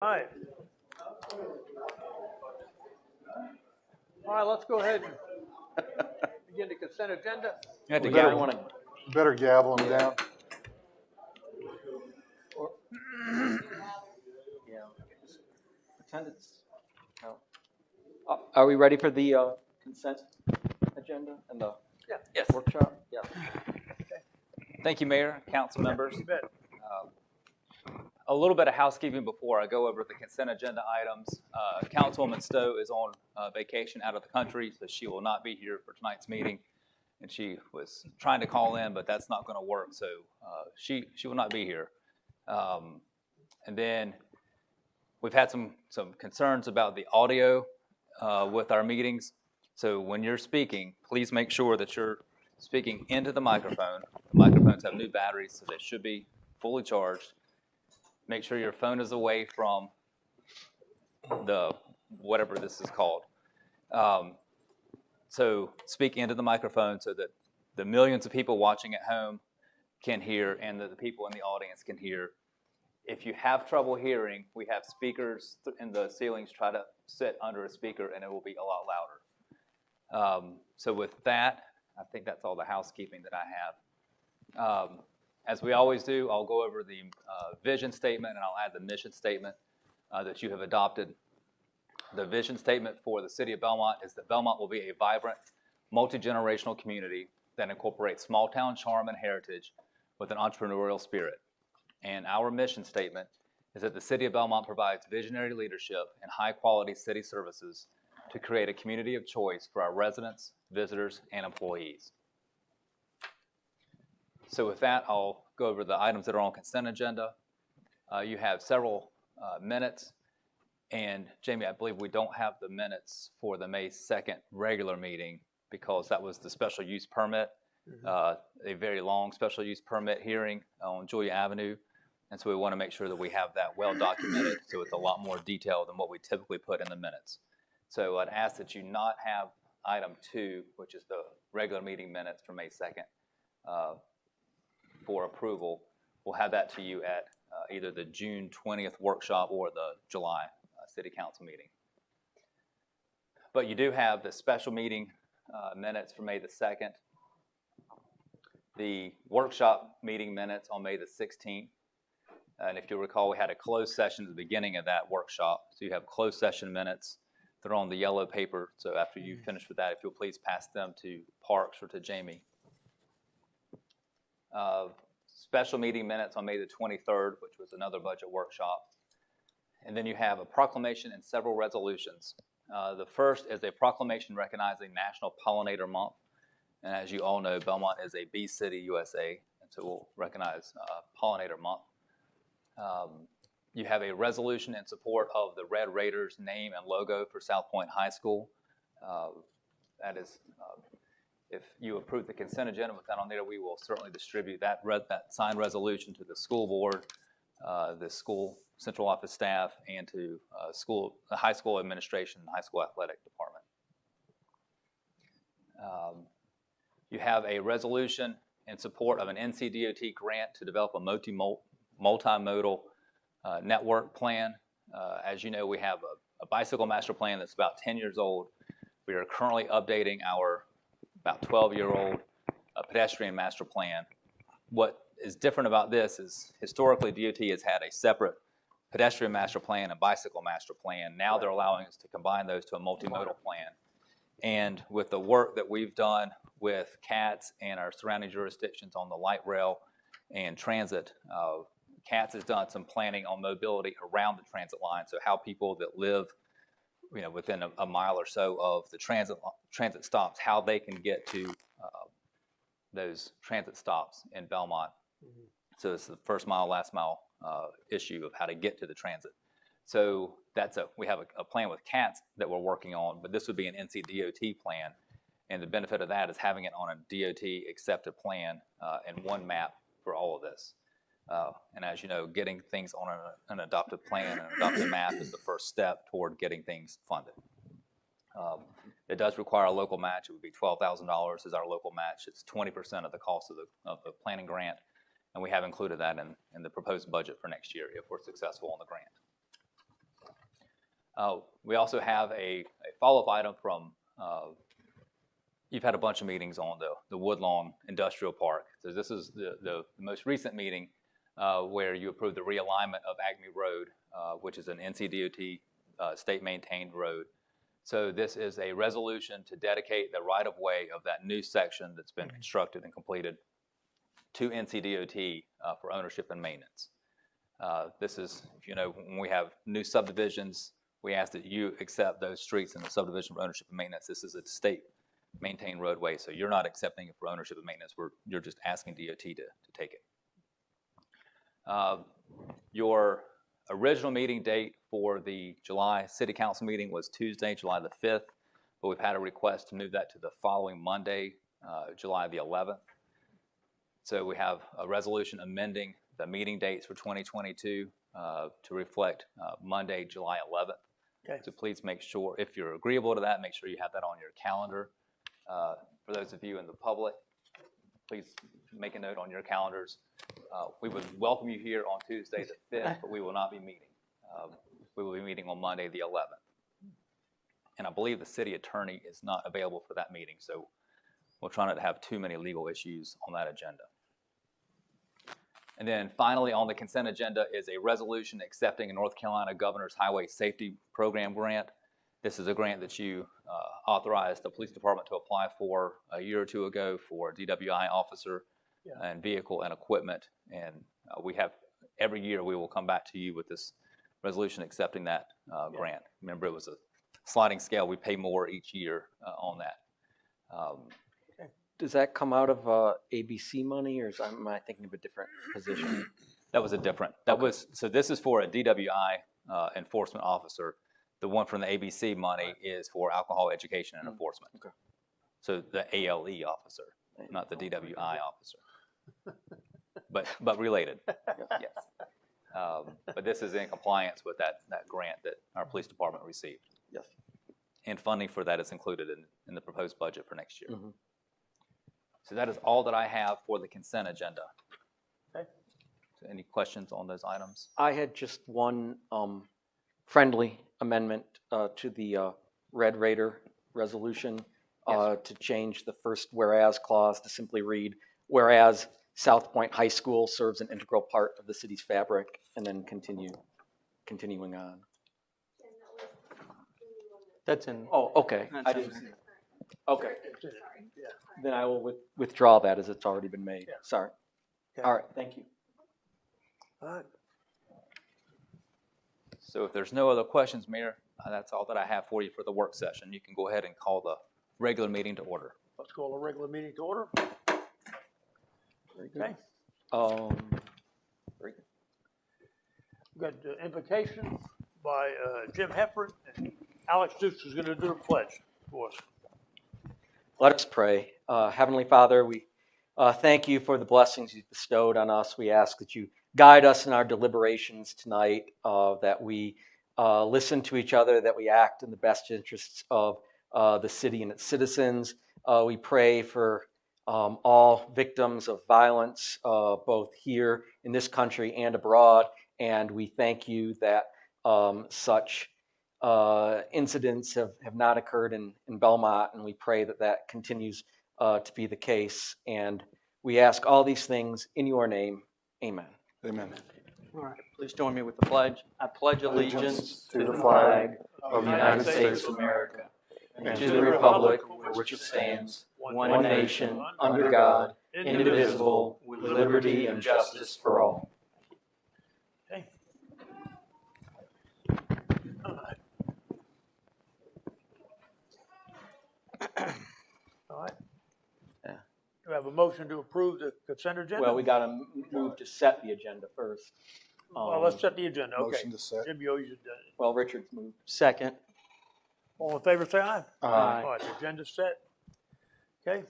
All right. All right, let's go ahead and begin the consent agenda. You had to Better gavel him down. Yeah. Attendance. No. Are we ready for the consent agenda and the workshop? Yeah. Okay. Thank you, Mayor, council members. You bet. A little bit of housekeeping before I go over the consent agenda items. Councilwoman Stowe is on vacation out of the country, so she will not be here for tonight's meeting. And she was trying to call in, but that's not going to work, so she will not be here. And then we've had some concerns about the audio with our meetings. So when you're speaking, please make sure that you're speaking into the microphone. Microphones have new batteries, so they should be fully charged. Make sure your phone is away from the whatever this is called. So speak into the microphone so that the millions of people watching at home can hear and that the people in the audience can hear. If you have trouble hearing, we have speakers in the ceilings. Try to sit under a speaker and it will be a lot louder. So with that, I think that's all the housekeeping that I have. As we always do, I'll go over the vision statement and I'll add the mission statement that you have adopted. The vision statement for the city of Belmont is that Belmont will be a vibrant, multi-generational community that incorporates small town charm and heritage with an entrepreneurial spirit. And our mission statement is that the city of Belmont provides visionary leadership and high-quality city services to create a community of choice for our residents, visitors, and employees. So with that, I'll go over the items that are on consent agenda. You have several minutes. And Jamie, I believe we don't have the minutes for the May 2nd regular meeting because that was the special use permit, a very long special use permit hearing on Julia Avenue. And so we want to make sure that we have that well documented so it's a lot more detailed than what we typically put in the minutes. So I'd ask that you not have item 2, which is the regular meeting minutes for May 2nd for approval. We'll have that to you at either the June 20th workshop or the July City Council meeting. But you do have the special meeting minutes for May the 2nd, the workshop meeting minutes on May the 16th, and if you recall, we had a closed session at the beginning of that workshop, so you have closed session minutes. They're on the yellow paper, so after you finish with that, if you'll please pass them to Parks or to Jamie. Special meeting minutes on May the 23rd, which was another budget workshop. And then you have a proclamation and several resolutions. The first is a proclamation recognizing National Pollinator Month. And as you all know, Belmont is a bee city, USA, and so we'll recognize Pollinator Month. You have a resolution in support of the Red Raiders name and logo for South Point High School. That is, if you approve the consent agenda with that on there, we will certainly distribute that signed resolution to the school board, the school central office staff, and to the high school administration and high school athletic department. You have a resolution in support of an NCDOT grant to develop a multimodal network plan. As you know, we have a bicycle master plan that's about 10 years old. We are currently updating our about 12-year-old pedestrian master plan. What is different about this is historically DOT has had a separate pedestrian master plan and bicycle master plan. Now they're allowing us to combine those to a multimodal plan. And with the work that we've done with CATS and our surrounding jurisdictions on the light rail and transit, CATS has done some planning on mobility around the transit line. So how people that live within a mile or so of the transit stops, how they can get to those transit stops in Belmont. So it's the first mile, last mile issue of how to get to the transit. So we have a plan with CATS that we're working on, but this would be an NCDOT plan. And the benefit of that is having it on a DOT accepted plan and one map for all of this. And as you know, getting things on an adopted plan and an adopted map is the first step toward getting things funded. It does require a local match. It would be $12,000 is our local match. It's 20% of the cost of the planning grant. And we have included that in the proposed budget for next year if we're successful on the grant. We also have a follow-up item from, you've had a bunch of meetings on the Woodlawn Industrial Park. So this is the most recent meeting where you approved the realignment of Acme Road, which is an NCDOT state-maintained road. So this is a resolution to dedicate the right-of-way of that new section that's been constructed and completed to NCDOT for ownership and maintenance. This is, if you know, when we have new subdivisions, we ask that you accept those streets in the subdivision for ownership and maintenance. This is a state-maintained roadway, so you're not accepting it for ownership and maintenance. You're just asking DOT to take it. Your original meeting date for the July City Council meeting was Tuesday, July the 5th, but we've had a request to move that to the following Monday, July the 11th. So we have a resolution amending the meeting dates for 2022 to reflect Monday, July 11th. Okay. So please make sure, if you're agreeable to that, make sure you have that on your calendar. For those of you in the public, please make a note on your calendars. We would welcome you here on Tuesday the 5th, but we will not be meeting. We will be meeting on Monday the 11th. And I believe the city attorney is not available for that meeting, so we'll try not to have too many legal issues on that agenda. And then finally on the consent agenda is a resolution accepting a North Carolina Governor's Highway Safety Program grant. This is a grant that you authorized the police department to apply for a year or two ago for DWI officer and vehicle and equipment. And we have, every year we will come back to you with this resolution accepting that grant. Remember, it was a sliding scale. We pay more each year on that. Does that come out of ABC money, or am I thinking of a different position? That was a different, so this is for a DWI enforcement officer. The one from the ABC money is for alcohol education and enforcement. Okay. So the ALE officer, not the DWI officer. But related, yes. But this is in compliance with that grant that our police department received. Yes. And funding for that is included in the proposed budget for next year. Mm-hmm. So that is all that I have for the consent agenda. Okay. So any questions on those items? I had just one friendly amendment to the Red Raider resolution to change the first whereas clause to simply read, whereas South Point High School serves an integral part of the city's fabric, and then continuing on. That's in. Oh, okay. That's I in didn't see there. it. Okay. Yeah. Then I will withdraw that as it's already been made. Yeah. Sorry. Okay. All right. Thank you. All right. So if there's no other questions, Mayor, that's all that I have for you for the work session. You can go ahead and call the regular meeting to order. Let's call a regular meeting to order. Very good. Okay. Very good. We've got the invocation by Jim Hefford, and Alex Dukes is going to do the pledge for us. Let us pray. Heavenly Father, we thank you for the blessings you've bestowed on us. We ask that you guide us in our deliberations tonight, that we listen to each other, that we act in the best interests of the city and its citizens. We pray for all victims of violence, both here in this country and abroad. And we thank you that such incidents have not occurred in Belmont, and we pray that that continues to be the case. And we ask all these things in your name. Amen. Amen. All right, please join me with the pledge. I pledge allegiance to the flag of the United States of America, and to the republic for which it stands, one nation, under God, indivisible, with liberty and justice for all. Okay. All right. Yeah. Do we have a motion to approve the consent agenda? Well, we got to move to set the agenda first. Well, let's set the agenda. Okay. Motion to set. Jim, you always did it. Well, Richard's moved. second. All in favor, say aye. Aye. All right, the agenda's set. Okay.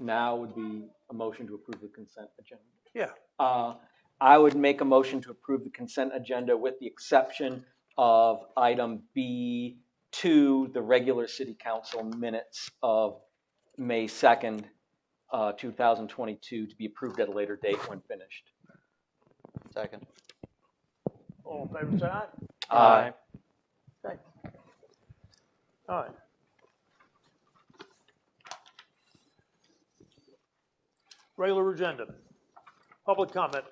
Now would be a motion to approve the consent agenda. Yeah. I would make a motion to approve the consent agenda with the exception of item B2, the regular city council minutes of May 2nd, 2022, to be approved at a later date when finished. Second. All in favor, say aye. Aye. Okay. All right. Regular agenda. Public comment.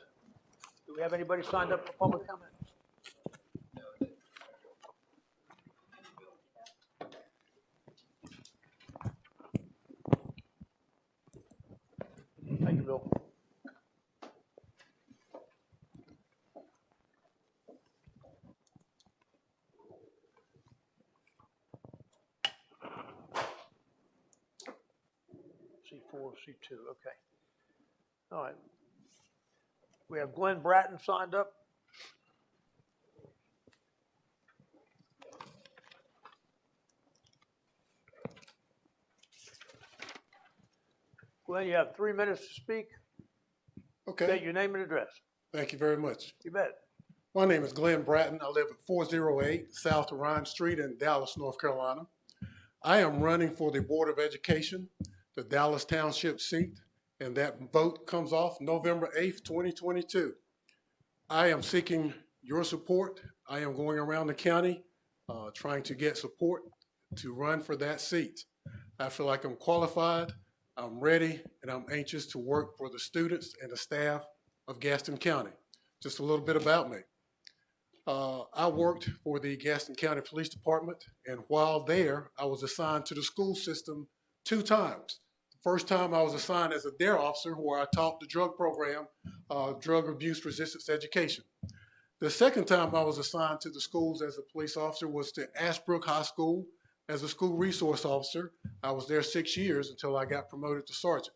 Do we have anybody signed up for public comment? Thank you, Bill. C4, C2, okay. All right. We have Glenn Bratton signed up. Glenn, you have 3 minutes to speak. Okay, State your name and address. thank you very much. You bet. My name is Glenn Bratton. I live at 408 South Orion Street in Dallas, North Carolina. I am running for the Board of Education, the Dallas Township seat, and that vote comes off November 8th, 2022. I am seeking your support. I am going around the county trying to get support to run for that seat. I feel like I'm qualified, I'm ready, and I'm anxious to work for the students and the staff of Gaston County. Just a little bit about me. I worked for the Gaston County Police Department, and while there, I was assigned to the school system 2 times. The first time I was assigned as a DARE officer, where I taught the drug program, Drug Abuse Resistance Education. The second time I was assigned to the schools as a police officer was to Ashbrook High School as a school resource officer. I was there 6 years until I got promoted to sergeant.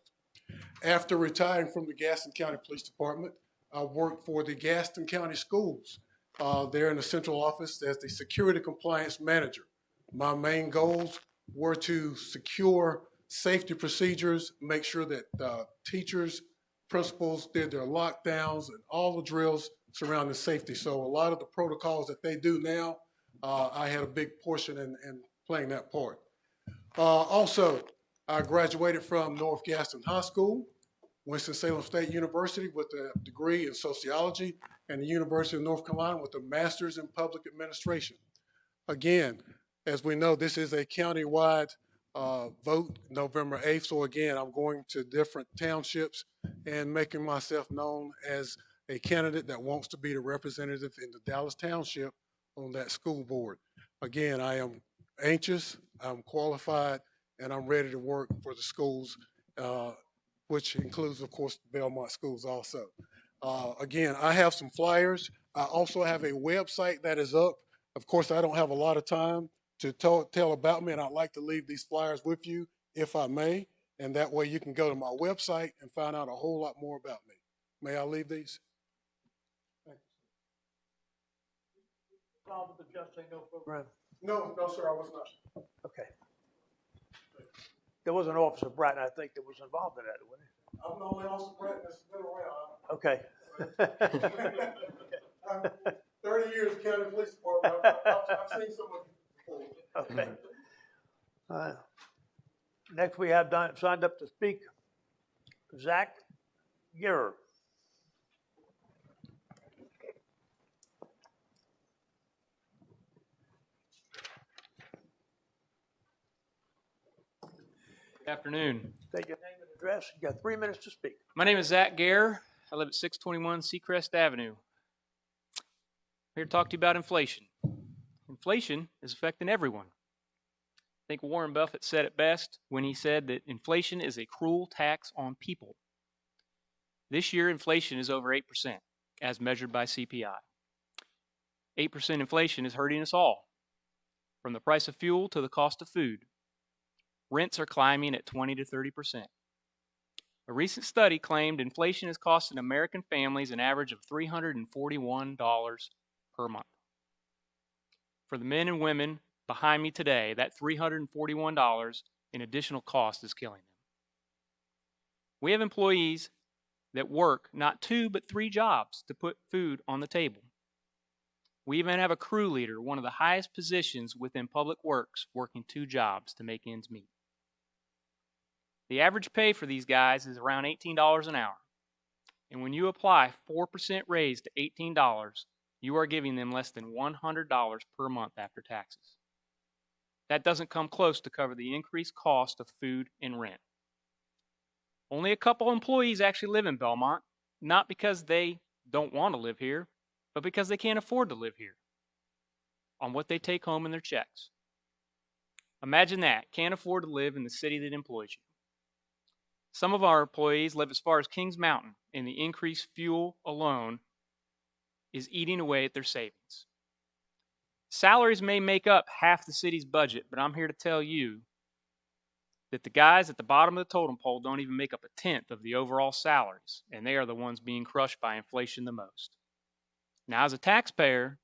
After retiring from the Gaston County Police Department, I worked for the Gaston County Schools there in the central office as the security compliance manager. My main goals were to secure safety procedures, make sure that teachers, principals did their lockdowns and all the drills surrounding safety. So a lot of the protocols that they do now, I had a big portion in playing that part. Also, I graduated from North Gaston High School, Winston-Salem State University with a degree in sociology, and the University of North Carolina with a master's in public administration. Again, as we know, this is a countywide vote November 8th. So again, I'm going to different townships and making myself known as a candidate that wants to be the representative in the Dallas Township on that school board. Again, I am anxious, I'm qualified, and I'm ready to work for the schools, which includes, of course, the Belmont schools also. Again, I have some flyers. I also have a website that is up. Of course, I don't have a lot of time to tell about me, and I'd like to leave these flyers with you, if I may, and that way you can go to my website and find out a whole lot more about me. May I leave these? Thank you. Involved with the Just Say No program? No, sir, I was not. Okay. There was an Officer Bratton, I think, that was involved in that, wasn't he? I'm the only officer Brett that's been around. Okay. 30 years of county police department. I've seen some of you before. Okay. Next, we have signed up to speak Zach Gerer. Good afternoon. State your name and address. You got 3 minutes to speak. My name is Zach Gare. I live at 621 Seacrest Avenue. I'm here to talk to you about inflation. Inflation is affecting everyone. I think Warren Buffett said it best when he said that inflation is a cruel tax on people. This year, inflation is over 8%, as measured by CPI. 8% inflation is hurting us all, from the price of fuel to the cost of food. Rents are climbing at 20 to 30%. A recent study claimed inflation is costing American families an average of $341 per month. For the men and women behind me today, that $341 in additional cost is killing them. We have employees that work not 2 but 3 jobs to put food on the table. We even have a crew leader, one of the highest positions within public works, working 2 jobs to make ends meet. The average pay for these guys is around $18 an hour. And when you apply 4% raise to $18, you are giving them less than $100 per month after taxes. That doesn't come close to cover the increased cost of food and rent. Only a couple employees actually live in Belmont, not because they don't want to live here, but because they can't afford to live here on what they take home in their checks. Imagine that, can't afford to live in the city that employs you. Some of our employees live as far as Kings Mountain, and the increased fuel alone is eating away at their savings. Salaries may make up half the city's budget, but I'm here to tell you that the guys at the bottom of the totem pole don't even make up a tenth of the overall salaries, and they are the ones being crushed by inflation the most. Now, as a taxpayer,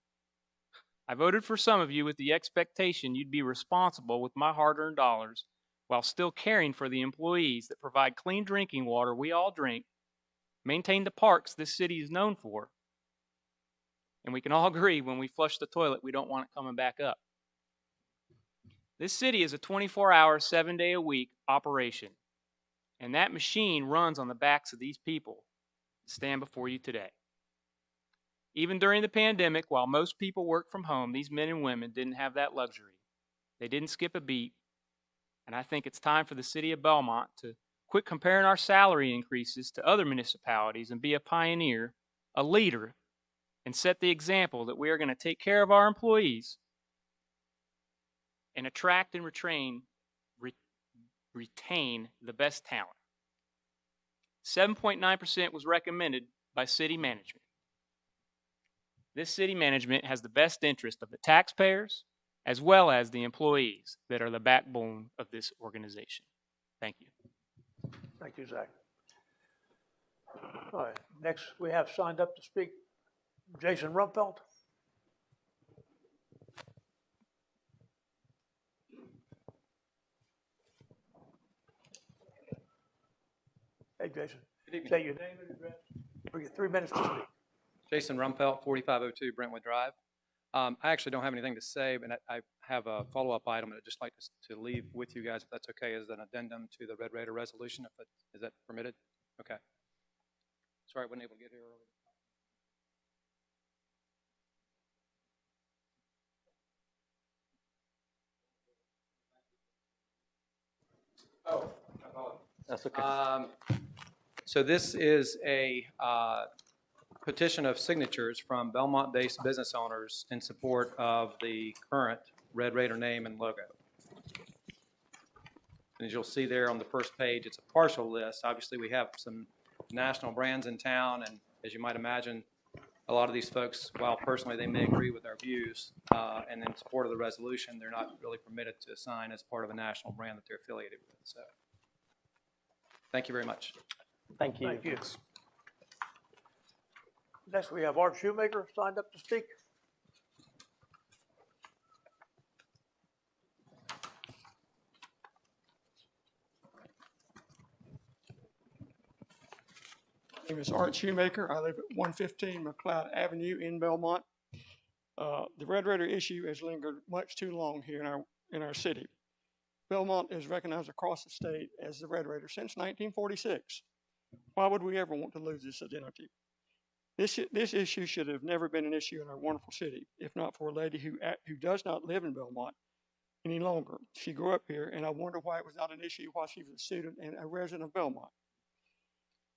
I voted for some of you with the expectation you'd be responsible with my hard-earned dollars while still caring for the employees that provide clean drinking water we all drink, maintain the parks this city is known for, and we can all agree when we flush the toilet, we don't want it coming back up. This city is a 24-hour, 7-day-a-week operation, and that machine runs on the backs of these people that stand before you today. Even during the pandemic, while most people work from home, these men and women didn't have that luxury. They didn't skip a beat, and I think it's time for the city of Belmont to quit comparing our salary increases to other municipalities and be a pioneer, a leader, and set the example that we are going to take care of our employees and attract and retain the best talent. 7.9% was recommended by city management. This city management has the best interest of the taxpayers as well as the employees that are the backbone of this organization. Thank you. Thank you, Zach. All right, next we have signed up to speak Jason Rumpelt. Hey, Jason. Good evening. Say your name and address. We get 3 minutes to speak. Jason Rumpelt, 4502 Brentwood Drive. I actually don't have anything to say, but I have a follow-up item that I'd just like to leave with you guys, if that's okay, as an addendum to the Red Raider resolution. Is that permitted? Okay. Sorry, I wasn't able to get here earlier. Oh, I apologize. That's okay. So this is a petition of signatures from Belmont-based business owners in support of the current Red Raider name and logo. And as you'll see there on the first page, it's a partial list. Obviously, we have some national brands in town, and as you might imagine, a lot of these folks, while personally they may agree with our views and in support of the resolution, they're not really permitted to sign as part of a national brand that they're affiliated with. So, thank you very much. Thank you. Thank you. Next, we have Art Shoemaker signed up to speak. My name is Art Shoemaker. I live at 115 McLeod Avenue in Belmont. The Red Raider issue has lingered much too long here in our city. Belmont is recognized across the state as the Red Raider since 1946. Why would we ever want to lose this identity? This issue should have never been an issue in our wonderful city, if not for a lady who does not live in Belmont any longer. She grew up here, and I wonder why it was not an issue while she was a student and a resident of Belmont.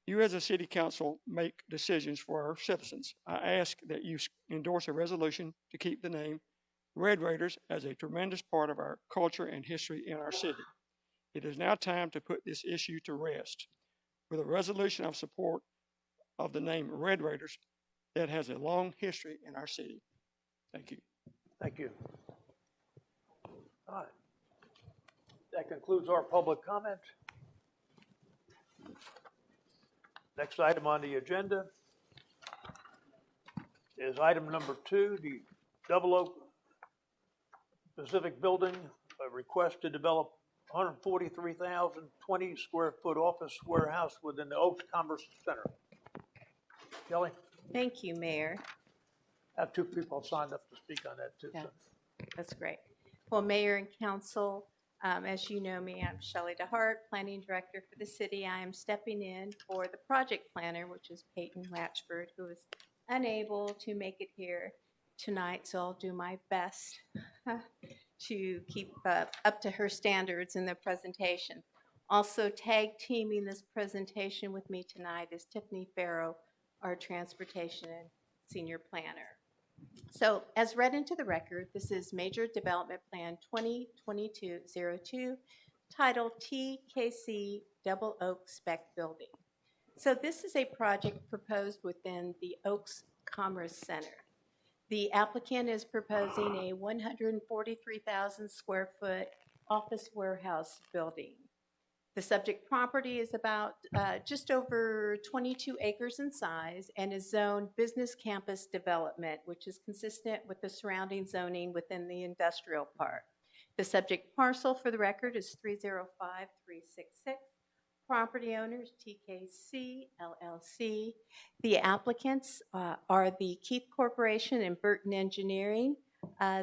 You as a city council make decisions for our citizens. I ask that you endorse a resolution to keep the name Red Raiders as a tremendous part of our culture and history in our city. It is now time to put this issue to rest with a resolution of support of the name Red Raiders that has a long history in our city. Thank you. Thank you. All right. That concludes our public comment. Next item on the agenda is item number 2, the Double Oak Pacific Building, a request to develop 143,020 square foot office warehouse within the Oaks Commerce Center. Kelly? Thank you, Mayor. I have 2 people signed up to speak on that too. So. That's great. Well, Mayor and Council, as you know me, I'm Shelley DeHart, Planning Director for the city. I am stepping in for the project planner, which is Peyton Latchford, who is unable to make it here tonight, so I'll do my best to keep up to her standards in the presentation. Also tag teaming this presentation with me tonight is Tiffany Farrow, our transportation and senior planner. So as read into the record, this is Major Development Plan 2022-02, titled TKC Double Oak Spec Building. So this is a project proposed within the Oaks Commerce Center. The applicant is proposing a 143,000 square foot office warehouse building. The subject property is about just over 22 acres in size and is zoned business campus development, which is consistent with the surrounding zoning within the industrial park. The subject parcel, for the record, is 305366. Property owners, TKC, LLC. The applicants are the Keith Corporation and Burton Engineering.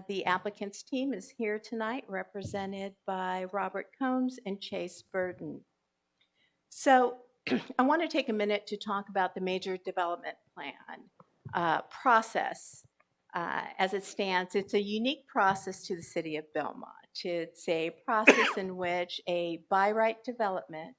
The applicant's team is here tonight, represented by Robert Combs and Chase Burton. So I want to take a minute to talk about the Major Development Plan process. As it stands, it's a unique process to the city of Belmont. It's a process in which a by right development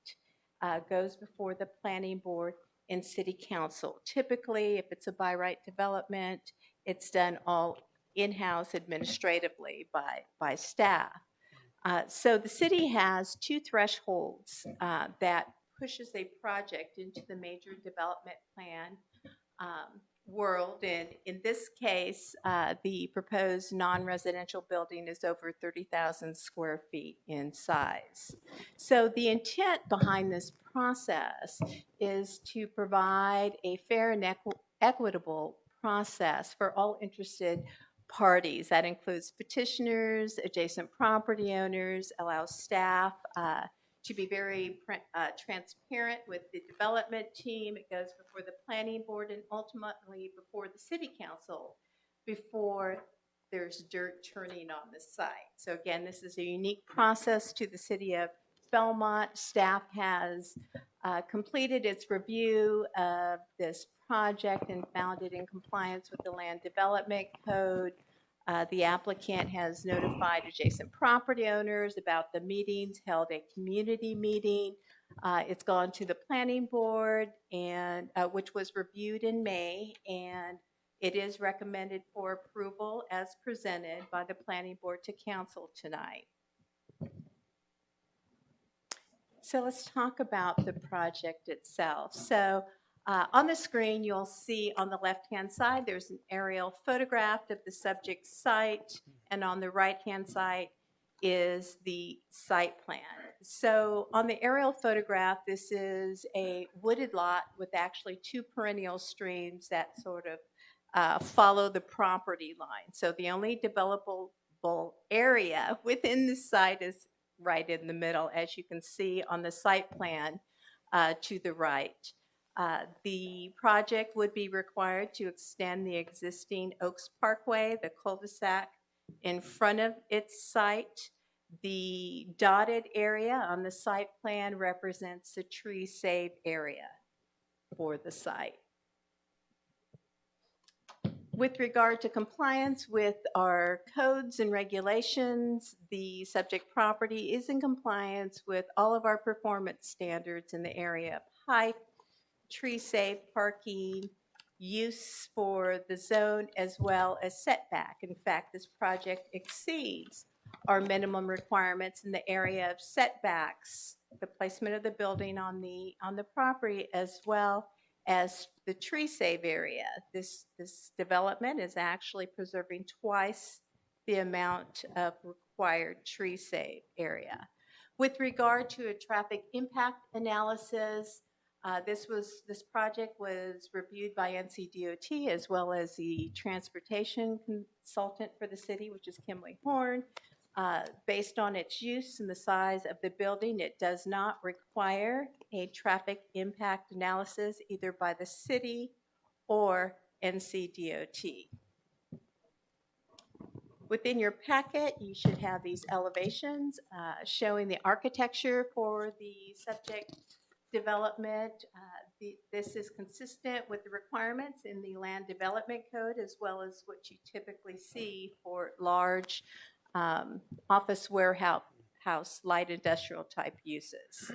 goes before the planning board and city council. Typically, if it's a by right development, it's done all in-house administratively by staff. So the city has two thresholds that pushes a project into the Major Development Plan world. And in this case, the proposed non-residential building is over 30,000 square feet in size. So the intent behind this process is to provide a fair and equitable process for all interested parties. That includes petitioners, adjacent property owners, allows staff to be very transparent with the development team. It goes before the planning board and ultimately before the city council before there's dirt turning on the site. So again, this is a unique process to the city of Belmont. Staff has completed its review of this project and found it in compliance with the Land Development Code. The applicant has notified adjacent property owners about the meetings, held a community meeting. It's gone to the planning board, and which was reviewed in May, and it is recommended for approval as presented by the planning board to council tonight. So let's talk about the project itself. So on the screen, you'll see on the left-hand side, there's an aerial photograph of the subject site, and on the right-hand side is the site plan. So on the aerial photograph, this is a wooded lot with actually two perennial streams that sort of follow the property line. So the only developable area within the site is right in the middle, as you can see on the site plan to the right. The project would be required to extend the existing Oaks Parkway, the cul-de-sac in front of its site. The dotted area on the site plan represents the tree save area for the site. With regard to compliance with our codes and regulations, the subject property is in compliance with all of our performance standards in the area of height, tree safe, parking, use for the zone, as well as setback. In fact, this project exceeds our minimum requirements in the area of setbacks, the placement of the building on the property, as well as the tree save area. This development is actually preserving twice the amount of required tree save area. With regard to a traffic impact analysis, this project was reviewed by NCDOT as well as the transportation consultant for the city, which is Kimley Horn. Based on its use and the size of the building, it does not require a traffic impact analysis either by the city or NCDOT. Within your packet, you should have these elevations showing the architecture for the subject development. This is consistent with the requirements in the Land Development Code as well as what you typically see for large office warehouse, light industrial type uses.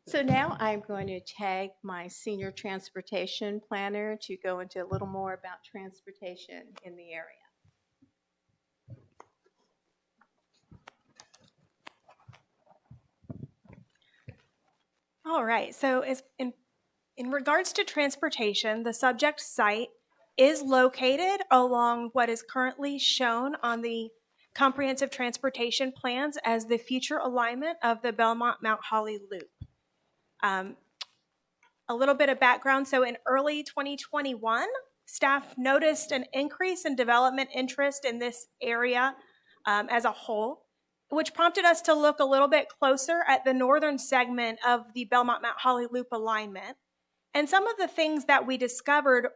So now I'm going to tag my senior transportation planner to go into a little more about transportation in the area. All right, so in regards to transportation, the subject site is located along what is currently shown on the comprehensive transportation plans as the future alignment of the Belmont Mount Holly Loop. A little bit of background, so in early 2021, staff noticed an increase in development interest in this area as a whole, which prompted us to look a little bit closer at the northern segment of the Belmont Mount Holly Loop alignment. And some of the things that we discovered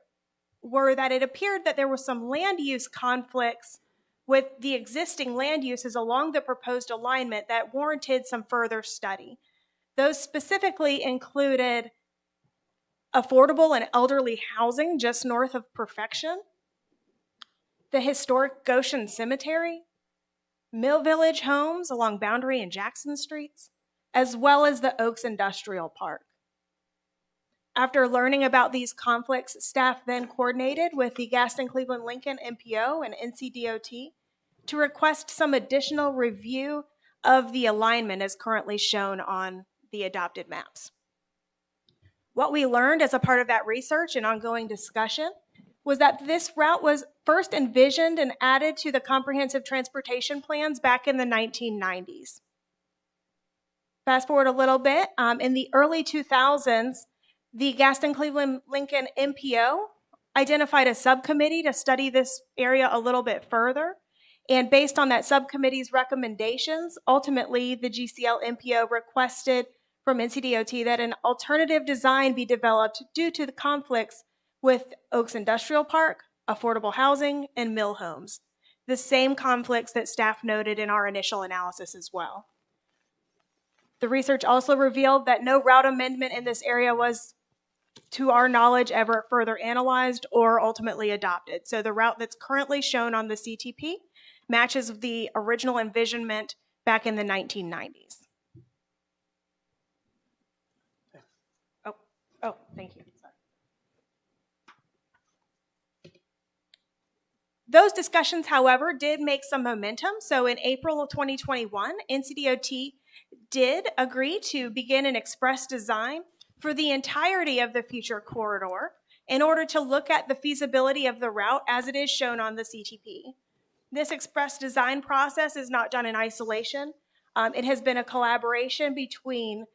were that it appeared that there were some land use conflicts with the existing land uses along the proposed alignment that warranted some further study. Those specifically included affordable and elderly housing just north of Perfection, the historic Goshen Cemetery, Mill Village homes along Boundary and Jackson Streets, as well as the Oaks Industrial Park. After learning about these conflicts, staff then coordinated with the Gaston-Cleveland-Lincoln MPO and NCDOT to request some additional review of the alignment as currently shown on the adopted maps. What we learned as a part of that research and ongoing discussion was that this route was first envisioned and added to the comprehensive transportation plans back in the 1990s. Fast forward a little bit, in the early 2000s, the Gaston-Cleveland-Lincoln MPO identified a subcommittee to study this area a little bit further. And based on that subcommittee's recommendations, ultimately the GCL MPO requested from NCDOT that an alternative design be developed due to the conflicts with Oaks Industrial Park, affordable housing, and mill homes. The same conflicts that staff noted in our initial analysis as well. The research also revealed that no route amendment in this area was, to our knowledge, ever further analyzed or ultimately adopted. So the route that's currently shown on the CTP matches the original envisionment back in the 1990s. Oh, thank you. Sorry. Those discussions, however, did make some momentum. So in April of 2021, NCDOT did agree to begin an express design for the entirety of the future corridor in order to look at the feasibility of the route as it is shown on the CTP. This express design process is not done in isolation. It has been a collaboration between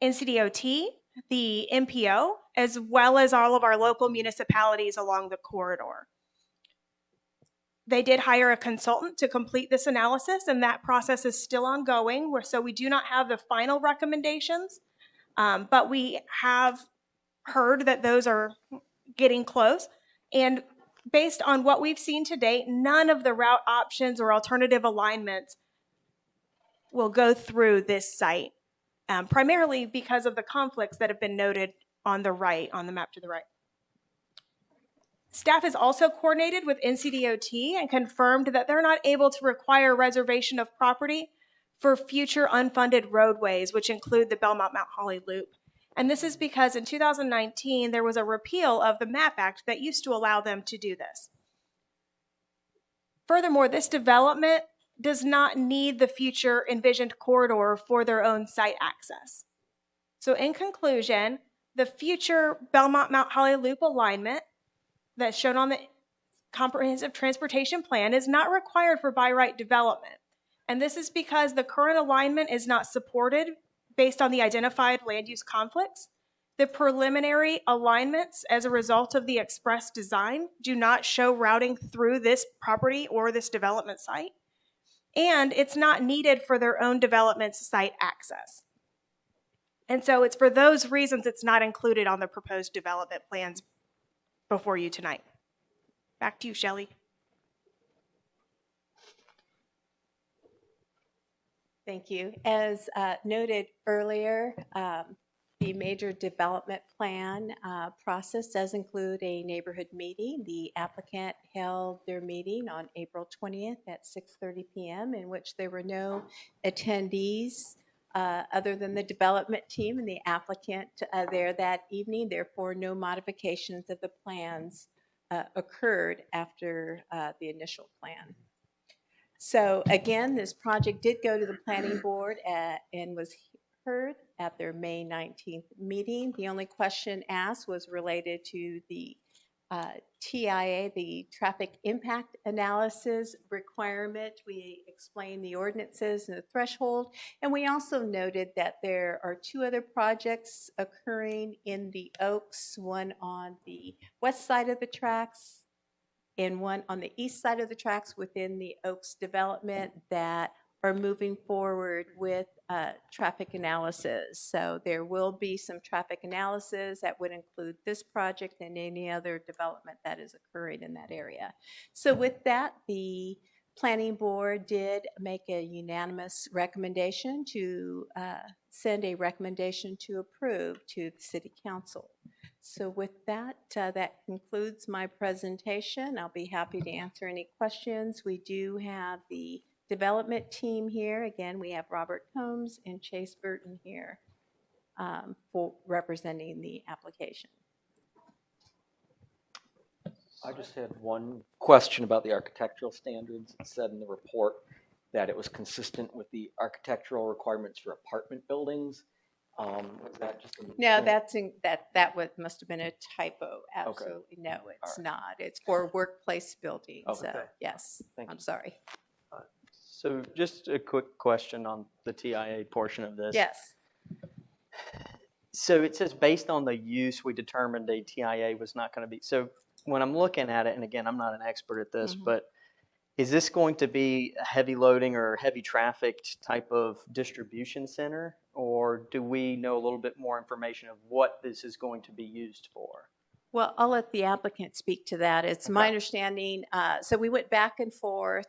NCDOT, the MPO, as well as all of our local municipalities along the corridor. They did hire a consultant to complete this analysis, and that process is still ongoing, so we do not have the final recommendations, but we have heard that those are getting close. And based on what we've seen to date, none of the route options or alternative alignments will go through this site, primarily because of the conflicts that have been noted on the right, on the map to the right. Staff has also coordinated with NCDOT and confirmed that they're not able to require reservation of property for future unfunded roadways, which include the Belmont Mount Holly Loop. And this is because in 2019, there was a repeal of the MAP Act that used to allow them to do this. Furthermore, this development does not need the future envisioned corridor for their own site access. So in conclusion, the future Belmont Mount Holly Loop alignment that's shown on the comprehensive transportation plan is not required for by right development. And this is because the current alignment is not supported based on the identified land use conflicts. The preliminary alignments as a result of the express design do not show routing through this property or this development site. And it's not needed for their own development site access. And so it's for those reasons it's not included on the proposed development plans before you tonight. Back to you, Shelley. Thank you. As noted earlier, the major development plan process does include a neighborhood meeting. The applicant held their meeting on April 20th at 6:30 p.m. in which there were no attendees other than the development team and the applicant there that evening. Therefore, no modifications of the plans occurred after the initial plan. So again, this project did go to the planning board and was heard at their May 19th meeting. The only question asked was related to the TIA, the traffic impact analysis requirement. We explained the ordinances and the threshold, and we also noted that there are 2 other projects occurring in the Oaks, one on the west side of the tracks and one on the east side of the tracks within the Oaks development that are moving forward with traffic analysis. So there will be some traffic analysis that would include this project and any other development that is occurring in that area. So with that, the planning board did make a unanimous recommendation to send a recommendation to approve to the city council. So with that, that concludes my presentation. I'll be happy to answer any questions. We do have the development team here. Again, we have Robert Combs and Chase Burton here for representing the application. I just had one question about the architectural standards. It said in the report that it was consistent with the architectural requirements for apartment buildings. Was that just a No, that must have been a typo. Absolutely, no, it's not. It's for workplace buildings. Okay. So yes, I'm sorry. So just a quick question on the TIA portion of this. Yes. So it says based on the use, we determined a TIA was not going to be. So when I'm looking at it, and again, I'm not an expert at this, but is this going to be a heavy loading or heavy trafficked type of distribution center? Or do we know a little bit more information of what this is going to be used for? Well, I'll let the applicant speak to that. It's my understanding, so we went back and forth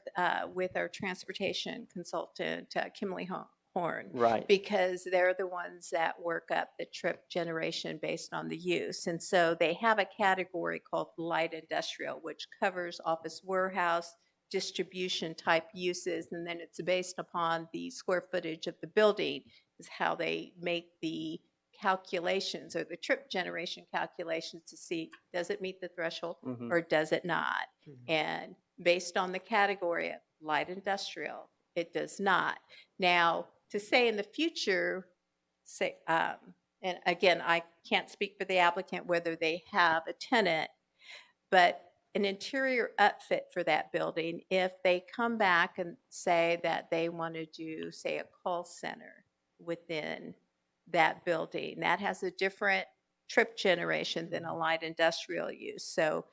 with our transportation consultant, Kimberly Horn. Right. Because they're the ones that work up the trip generation based on the use. And so they have a category called light industrial, which covers office warehouse, distribution type uses, and then it's based upon the square footage of the building is how they make the calculations or the trip generation calculations to see does it meet the threshold or does it not. And based on the category of light industrial, it does not. Now, to say in the future, say, and again, I can't speak for the applicant whether they have a tenant, but an interior upfit for that building, if they come back and say that they want to do, say, a call center within that building, that has a different trip generation than a light industrial use. So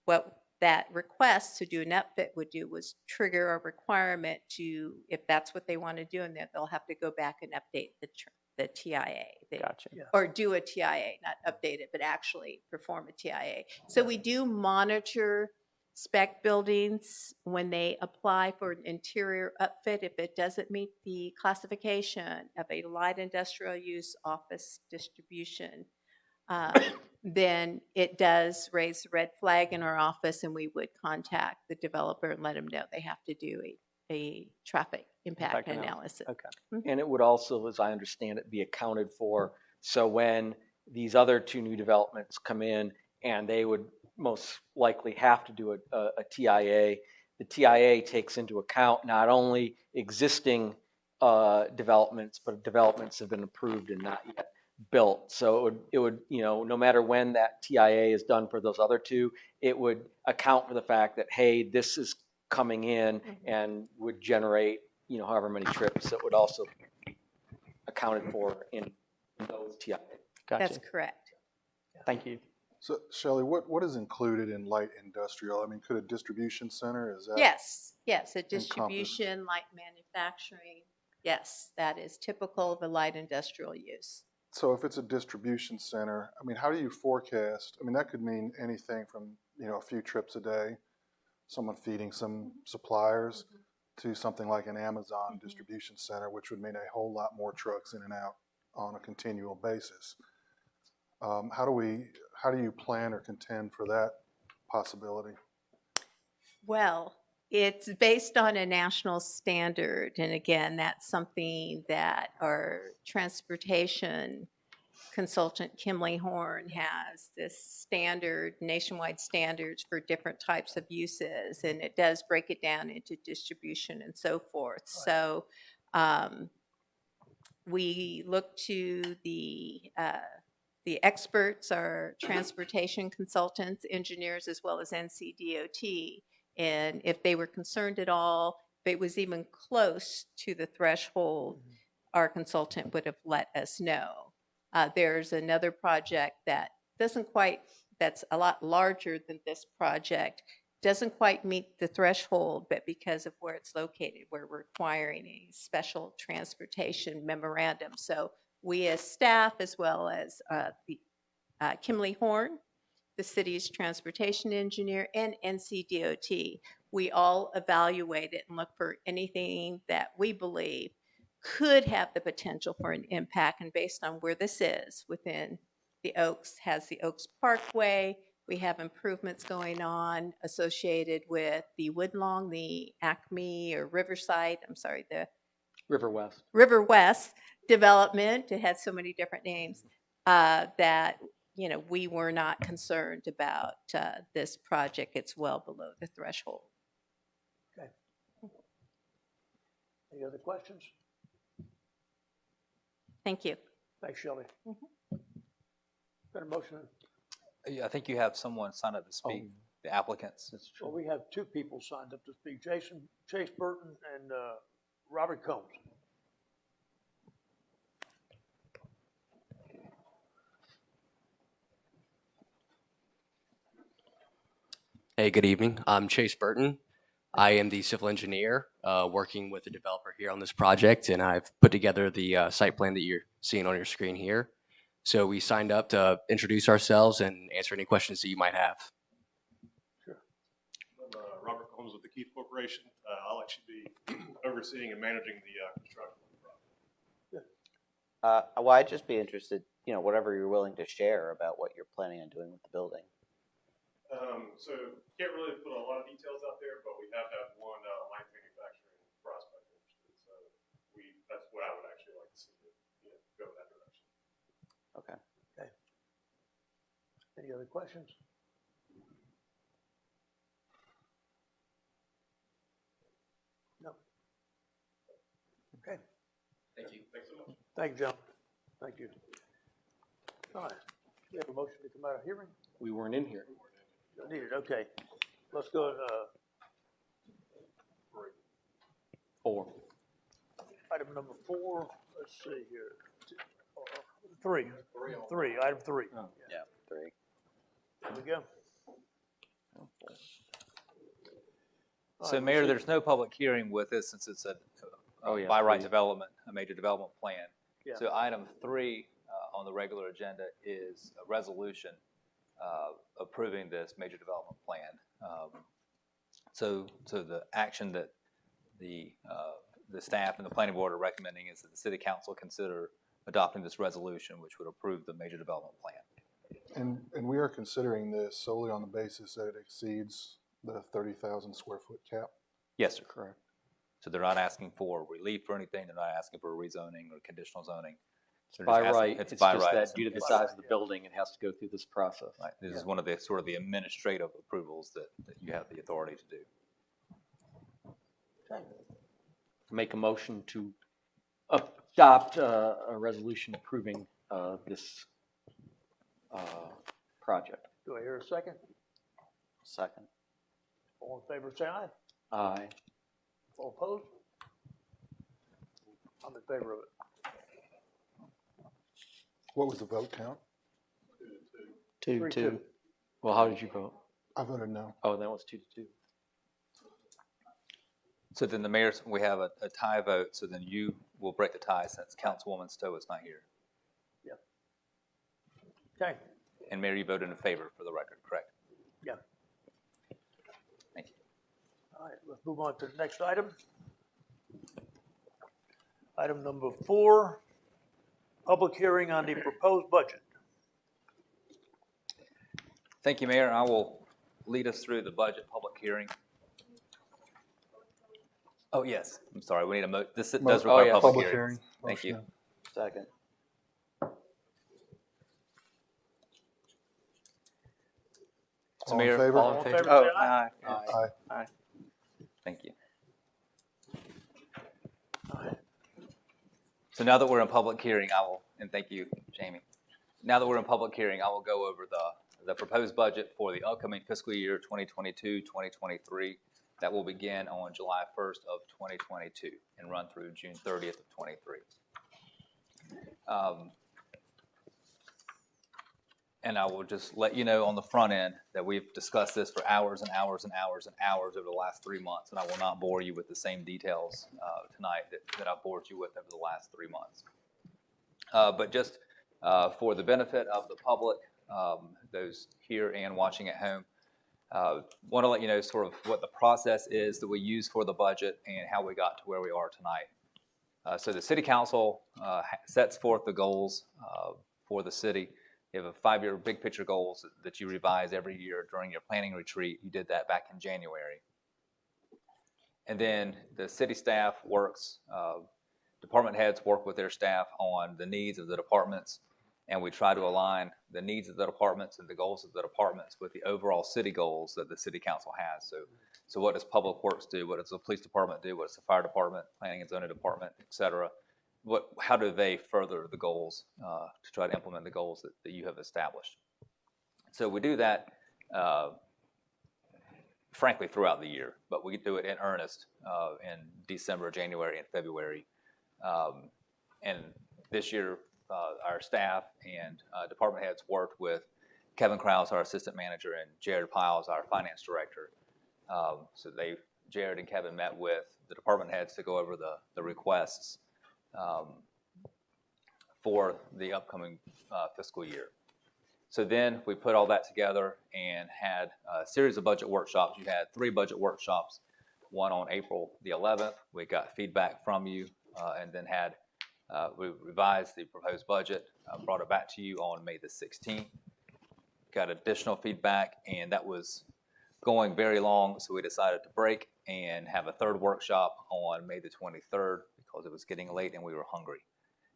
what that request to do an upfit would do was trigger a requirement to, if that's what they want to do, and that they'll have to go back and update the TIA. Gotcha. Or do a TIA, not update it, but actually perform a TIA. So we do monitor spec buildings when they apply for an interior upfit. If it doesn't meet the classification of a light industrial use office distribution, then it does raise the red flag in our office, and we would contact the developer and let them know they have to do a traffic impact analysis. Okay. And it would also, as I understand it, be accounted for. So when these other 2 new developments come in, and they would most likely have to do a TIA, the TIA takes into account not only existing developments, but developments have been approved and not yet built. So it would, you know, no matter when that TIA is done for those other 2, it would account for the fact that, hey, this is coming in and would generate, you know, however many trips that would also be accounted for in those TIA. Gotcha. That's correct. Thank you. So Shelley, what is included in light industrial? I mean, could a distribution center, is that? Yes, a distribution, light manufacturing. Yes, that is typical of a light industrial use. So if it's a distribution center, I mean, how do you forecast? I mean, that could mean anything from, you know, a few trips a day, someone feeding some suppliers, to something like an Amazon distribution center, which would mean a whole lot more trucks in and out on a continual basis. How do you plan or contend for that possibility? Well, it's based on a national standard. And again, that's something that our transportation consultant, Kimley Horn, has this standard, nationwide standards for different types of uses. And it does break it down into distribution and so forth. So we look to the experts, our transportation consultants, engineers, as well as NCDOT. And if they were concerned at all, if it was even close to the threshold, our consultant would have let us know. There's another project that that's a lot larger than this project, doesn't quite meet the threshold, but because of where it's located, we're requiring a special transportation memorandum. So we as staff, as well as Kimley Horn, the city's transportation engineer, and NCDOT, we all evaluate it and look for anything that we believe could have the potential for an impact. And based on where this is within the Oaks, has the Oaks Parkway, we have improvements going on associated with the Woodlawn, the Acme or Riverside, the River West. River West development. It had so many different names that, we were not concerned about this project. It's well below the threshold. Okay. Any other questions? Thank you. Thanks, Shelley. Got a motion? Yeah, I think you have someone signed up to speak, the applicants. Well, we have two people signed up to speak, Chase Burton and Robert Combs. Hey, good evening. I'm Chase Burton. I am the civil engineer working with the developer here on this project, and I've put together the site plan that you're seeing on your screen here. So we signed up to introduce ourselves and answer any questions that you might have. Sure. I'm Robert Combs with the Keith Corporation. I'll actually be overseeing and managing the construction of the project. Well, I'd just be interested, whatever you're willing to share about what you're planning on doing with the building. So can't really put a lot of details out there, but we have had one light manufacturing prospect interested. So that's what I would actually like to see, go in that direction. Okay. Okay. Any other questions? No. Okay. Thank you. Thanks so much. Thank you, John. Thank you. All right. We have a motion to come out of hearing? We weren't in here. Don't need it. Okay. Let's go to 4. item number 4. Let's see here. 3. Item 3. Oh. Yeah, 3. There we go. So, Mayor, there's no public hearing with this since it's a by right development, a major development plan. Yeah. So item 3 on the regular agenda is a resolution approving this major development plan. So the action that the staff and the planning board are recommending is that the city council consider adopting this resolution, which would approve the major development plan. And we are considering this solely on the basis that it exceeds the 30,000 square foot cap? Yes, sir. Correct. So they're not asking for relief or anything. They're not asking for a rezoning or conditional zoning. It's by right. It's It's by just right. that due to the size of the building, it has to go through this process. Right. This is one of the sort of the administrative approvals that you have the authority to do. Okay. Make a motion to adopt a resolution approving this project. Do I hear a second? Second. All in favor, say aye. Aye. All opposed? I'm in favor of it. What was the vote count? 2-2. Well, how did you vote? I voted no. Oh, that was 2-2. So then the mayor, we have a tie vote, so then you will break the tie since Councilwoman Stowe is not here. Yeah. Okay. And Mayor, you voted in favor for the record, correct? Yeah. Thank you. All right, let's move on to the next item. Item number 4, public hearing on the proposed budget. Thank you, Mayor. I will lead us through the budget public hearing. Oh, yes, I'm sorry, we need a this does require yes. public Public hearing. hearing. Thank you. Motion. Second. So, All in Mayor, favor? all All in in favor? favor, Oh, say aye. aye. Aye. Thank you. So now that we're in public hearing, and thank you, Jamie. Now that we're in public hearing, I will go over the proposed budget for the upcoming fiscal year 2022-2023 that will begin on July 1st of 2022 and run through June 30th of 23. And I will just let you know on the front end that we've discussed this for hours and hours and hours and hours over the last 3 months, and I will not bore you with the same details tonight that I've bored you with over the last 3 months. But just for the benefit of the public, those here and watching at home, want to let you know sort of what the process is that we use for the budget and how we got to where we are tonight. So the City Council sets forth the goals for the city. You have a 5-year big picture goals that you revise every year during your planning retreat. You did that back in January. And then the city staff works, department heads work with their staff on the needs of the departments, and we try to align the needs of the departments and the goals of the departments with the overall city goals that the City Council has. So what does Public Works do? What does the Police Department do? What does the Fire Department, Planning and Zoning Department, et cetera? How do they further the goals to try to implement the goals that you have established? So we do that, frankly, throughout the year, but we do it in earnest in December, January, and February. And this year, our staff and department heads worked with Kevin Krause, our assistant manager, and Jared Piles, our finance director. So Jared and Kevin met with the department heads to go over the requests for the upcoming fiscal year. So then we put all that together and had a series of budget workshops. You had 3 budget workshops, one on April the 11th. We got feedback from you and then we revised the proposed budget, brought it back to you on May the 16th. Got additional feedback, and that was going very long, so we decided to break and have a 3rd workshop on May the 23rd because it was getting late and we were hungry.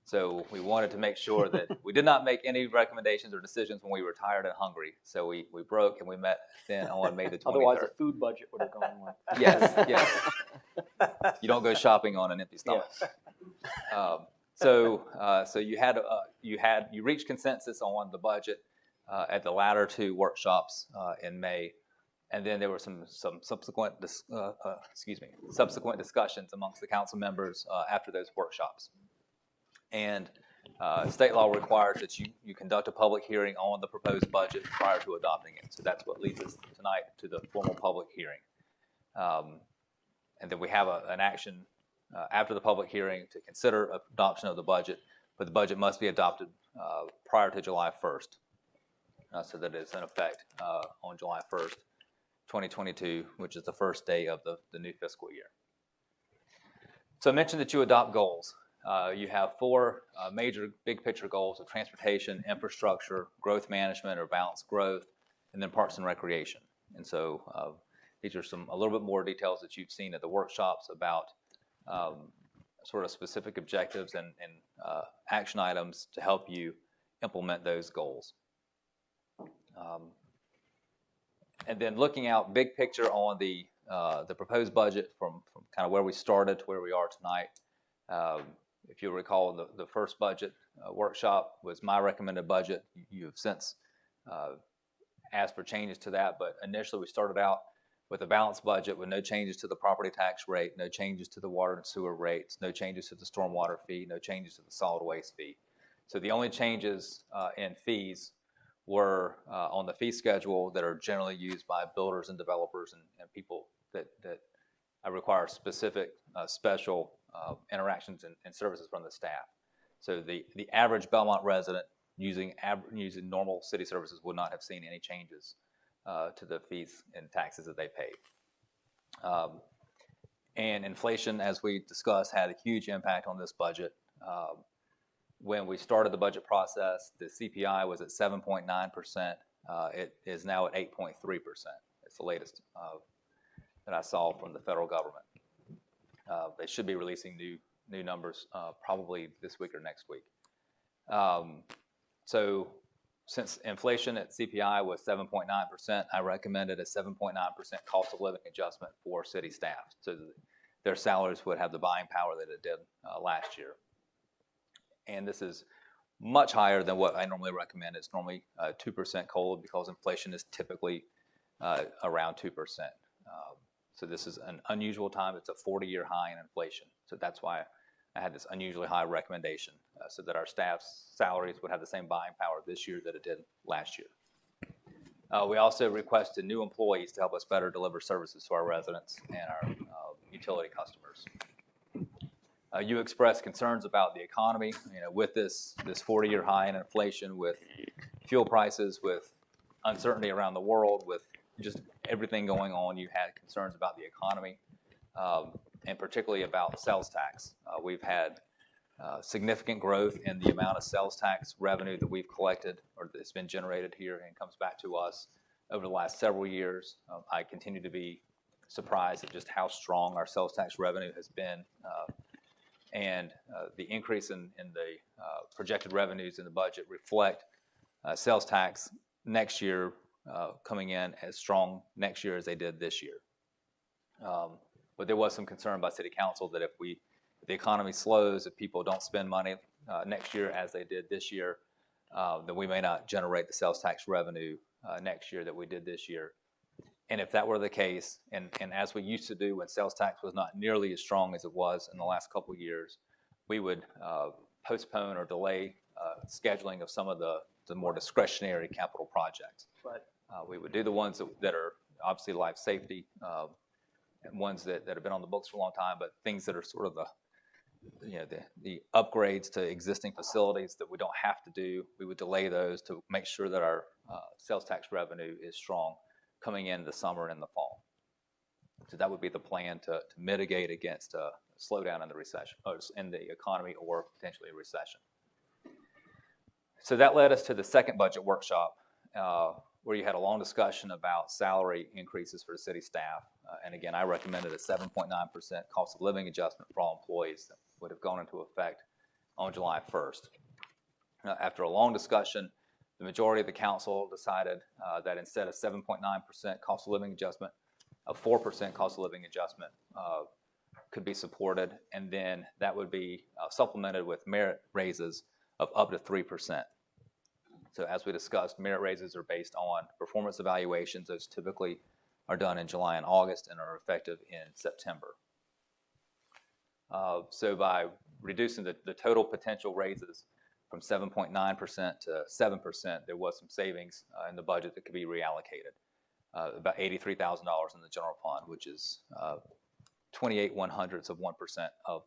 So we wanted to make sure that we did not make any recommendations or decisions when we were tired and hungry. So we broke and we met then on May the 23rd. Otherwise, the food budget would have gone with. Yes. You don't go shopping on an empty stomach. Yes. So you reached consensus on the budget at the latter 2 workshops in May, and then there were some subsequent discussions amongst the council members after those workshops. And state law requires that you conduct a public hearing on the proposed budget prior to adopting it. So that's what leads us tonight to the formal public hearing. And then we have an action after the public hearing to consider adoption of the budget, but the budget must be adopted prior to July 1st, so that it's in effect on July 1st, 2022, which is the first day of the new fiscal year. So I mentioned that you adopt goals. You have 4 major big picture goals of transportation, infrastructure, growth management or balanced growth, and then parks and recreation. And so these are a little bit more details that you've seen at the workshops about sort of specific objectives and action items to help you implement those goals. And then looking out big picture on the proposed budget from kind of where we started to where we are tonight. If you recall, the first budget workshop was my recommended budget. You have since asked for changes to that, but initially we started out with a balanced budget with no changes to the property tax rate, no changes to the water and sewer rates, no changes to the stormwater fee, no changes to the solid waste fee. So the only changes in fees were on the fee schedule that are generally used by builders and developers and people that require specific special interactions and services from the staff. So the average Belmont resident using normal city services would not have seen any changes to the fees and taxes that they paid. And inflation, as we discussed, had a huge impact on this budget. When we started the budget process, the CPI was at 7.9%. It is now at 8.3%. It's the latest that I saw from the federal government. They should be releasing new numbers probably this week or next week. So since inflation at CPI was 7.9%, I recommended a 7.9% cost of living adjustment for city staff so that their salaries would have the buying power that it did last year. And this is much higher than what I normally recommend. It's normally 2% COLA because inflation is typically around 2%. So this is an unusual time. It's a 40-year high in inflation. So that's why I had this unusually high recommendation so that our staff's salaries would have the same buying power this year that it did last year. We also requested new employees to help us better deliver services to our residents and our utility customers. You expressed concerns about the economy, with this 40-year high in inflation, with fuel prices, with uncertainty around the world, with just everything going on. You had concerns about the economy, and particularly about sales tax. We've had significant growth in the amount of sales tax revenue that we've collected or that's been generated here and comes back to us over the last several years. I continue to be surprised at just how strong our sales tax revenue has been. And the increase in the projected revenues in the budget reflect sales tax next year coming in as strong next year as they did this year. But there was some concern by City Council that if the economy slows, if people don't spend money next year as they did this year, then we may not generate the sales tax revenue next year that we did this year. And if that were the case, and as we used to do when sales tax was not nearly as strong as it was in the last couple of years, we would postpone or delay scheduling of some of the more discretionary capital projects. Right. We would do the ones that are obviously life safety, and ones that have been on the books for a long time, but things that are sort of the upgrades to existing facilities that we don't have to do, we would delay those to make sure that our sales tax revenue is strong coming in the summer and the fall. So that would be the plan to mitigate against a slowdown in the recession, or in the economy, or potentially a recession. So that led us to the second budget workshop, where you had a long discussion about salary increases for the city staff. And again, I recommended a 7.9% cost of living adjustment for all employees that would have gone into effect on July 1st. After a long discussion, the majority of the council decided that instead of 7.9% cost of living adjustment, a 4% cost of living adjustment could be supported, and then that would be supplemented with merit raises of up to 3%. So as we discussed, merit raises are based on performance evaluations. Those typically are done in July and August and are effective in September. So by reducing the total potential raises from 7.9% to 7%, there was some savings in the budget that could be reallocated. About $83,000 in the general fund, which is 28/100ths of 1% of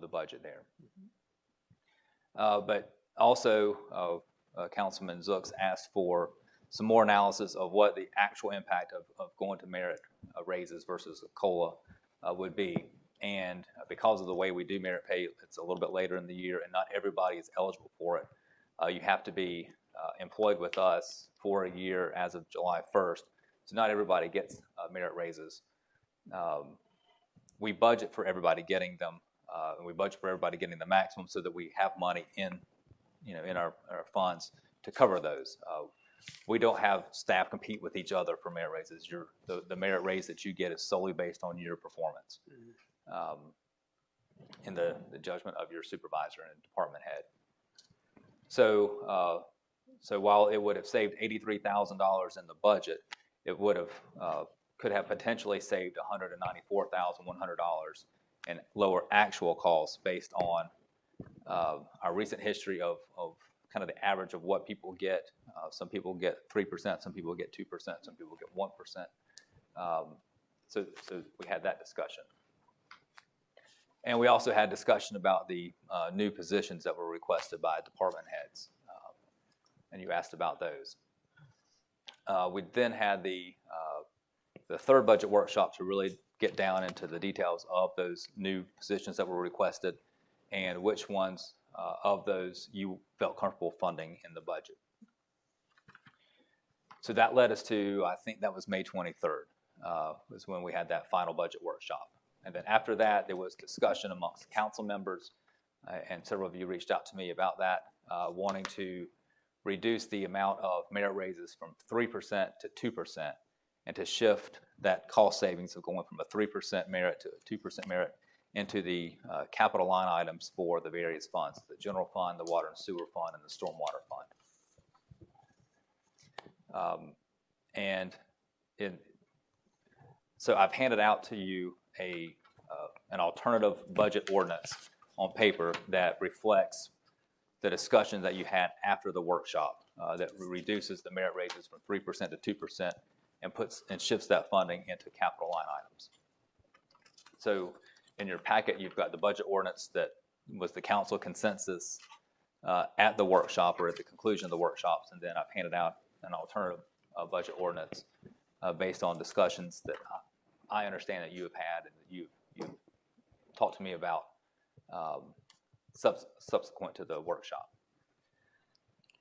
the budget there. But also, Councilman Zooks asked for some more analysis of what the actual impact of going to merit raises versus COLA would be. And because of the way we do merit pay, it's a little bit later in the year, and not everybody is eligible for it. You have to be employed with us for a year as of July 1st. So not everybody gets merit raises. We budget for everybody getting them, and we budget for everybody getting the maximum so that we have money in our funds to cover those. We don't have staff compete with each other for merit raises. The merit raise that you get is solely based on your performance, in the judgment of your supervisor and department head. So while it would have saved $83,000 in the budget, it could have potentially saved $194,100 in lower actual costs based on our recent history of kind of the average of what people get. Some people get 3%, some people get 2%, some people get 1%. So we had that discussion. And we also had discussion about the new positions that were requested by department heads. And you asked about those. We then had the third budget workshop to really get down into the details of those new positions that were requested and which ones of those you felt comfortable funding in the budget. So that led us to, I think that was May 23rd, was when we had that final budget workshop. And then after that, there was discussion amongst council members, and several of you reached out to me about that, wanting to reduce the amount of merit raises from 3% to 2%, and to shift that cost savings of going from a 3% merit to a 2% merit into the capital line items for the various funds, the general fund, the water and sewer fund, and the stormwater fund. So I've handed out to you an alternative budget ordinance on paper that reflects the discussion that you had after the workshop that reduces the merit raises from 3% to 2% and shifts that funding into capital line items. So in your packet, you've got the budget ordinance that was the council consensus at the workshop or at the conclusion of the workshops, and then I've handed out an alternative budget ordinance based on discussions that I understand that you have had and that you've talked to me about subsequent to the workshop.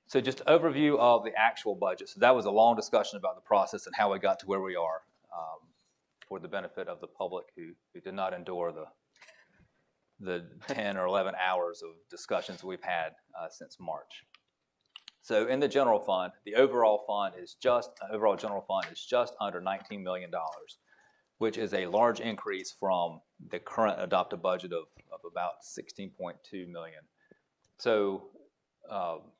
So just the overview of the actual budget. So that was a long discussion about the process and how we got to where we are for the benefit of the public who did not endure the 10 or 11 hours of discussions we've had since March. So in the general fund, the overall general fund is just under $19 million, which is a large increase from the current adopted budget of about $16.2 million. So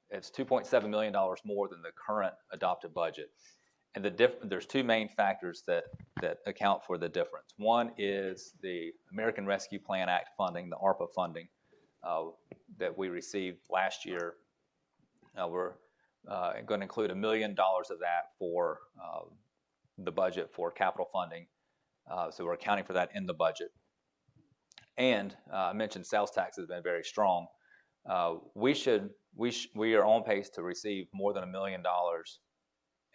it's $2.7 million more than the current adopted budget. And there's two main factors that account for the difference. One is the American Rescue Plan Act funding, the ARPA funding that we received last year. We're going to include $1 million of that for the budget for capital funding. So we're accounting for that in the budget. And I mentioned sales tax has been very strong. We are on pace to receive more than $1 million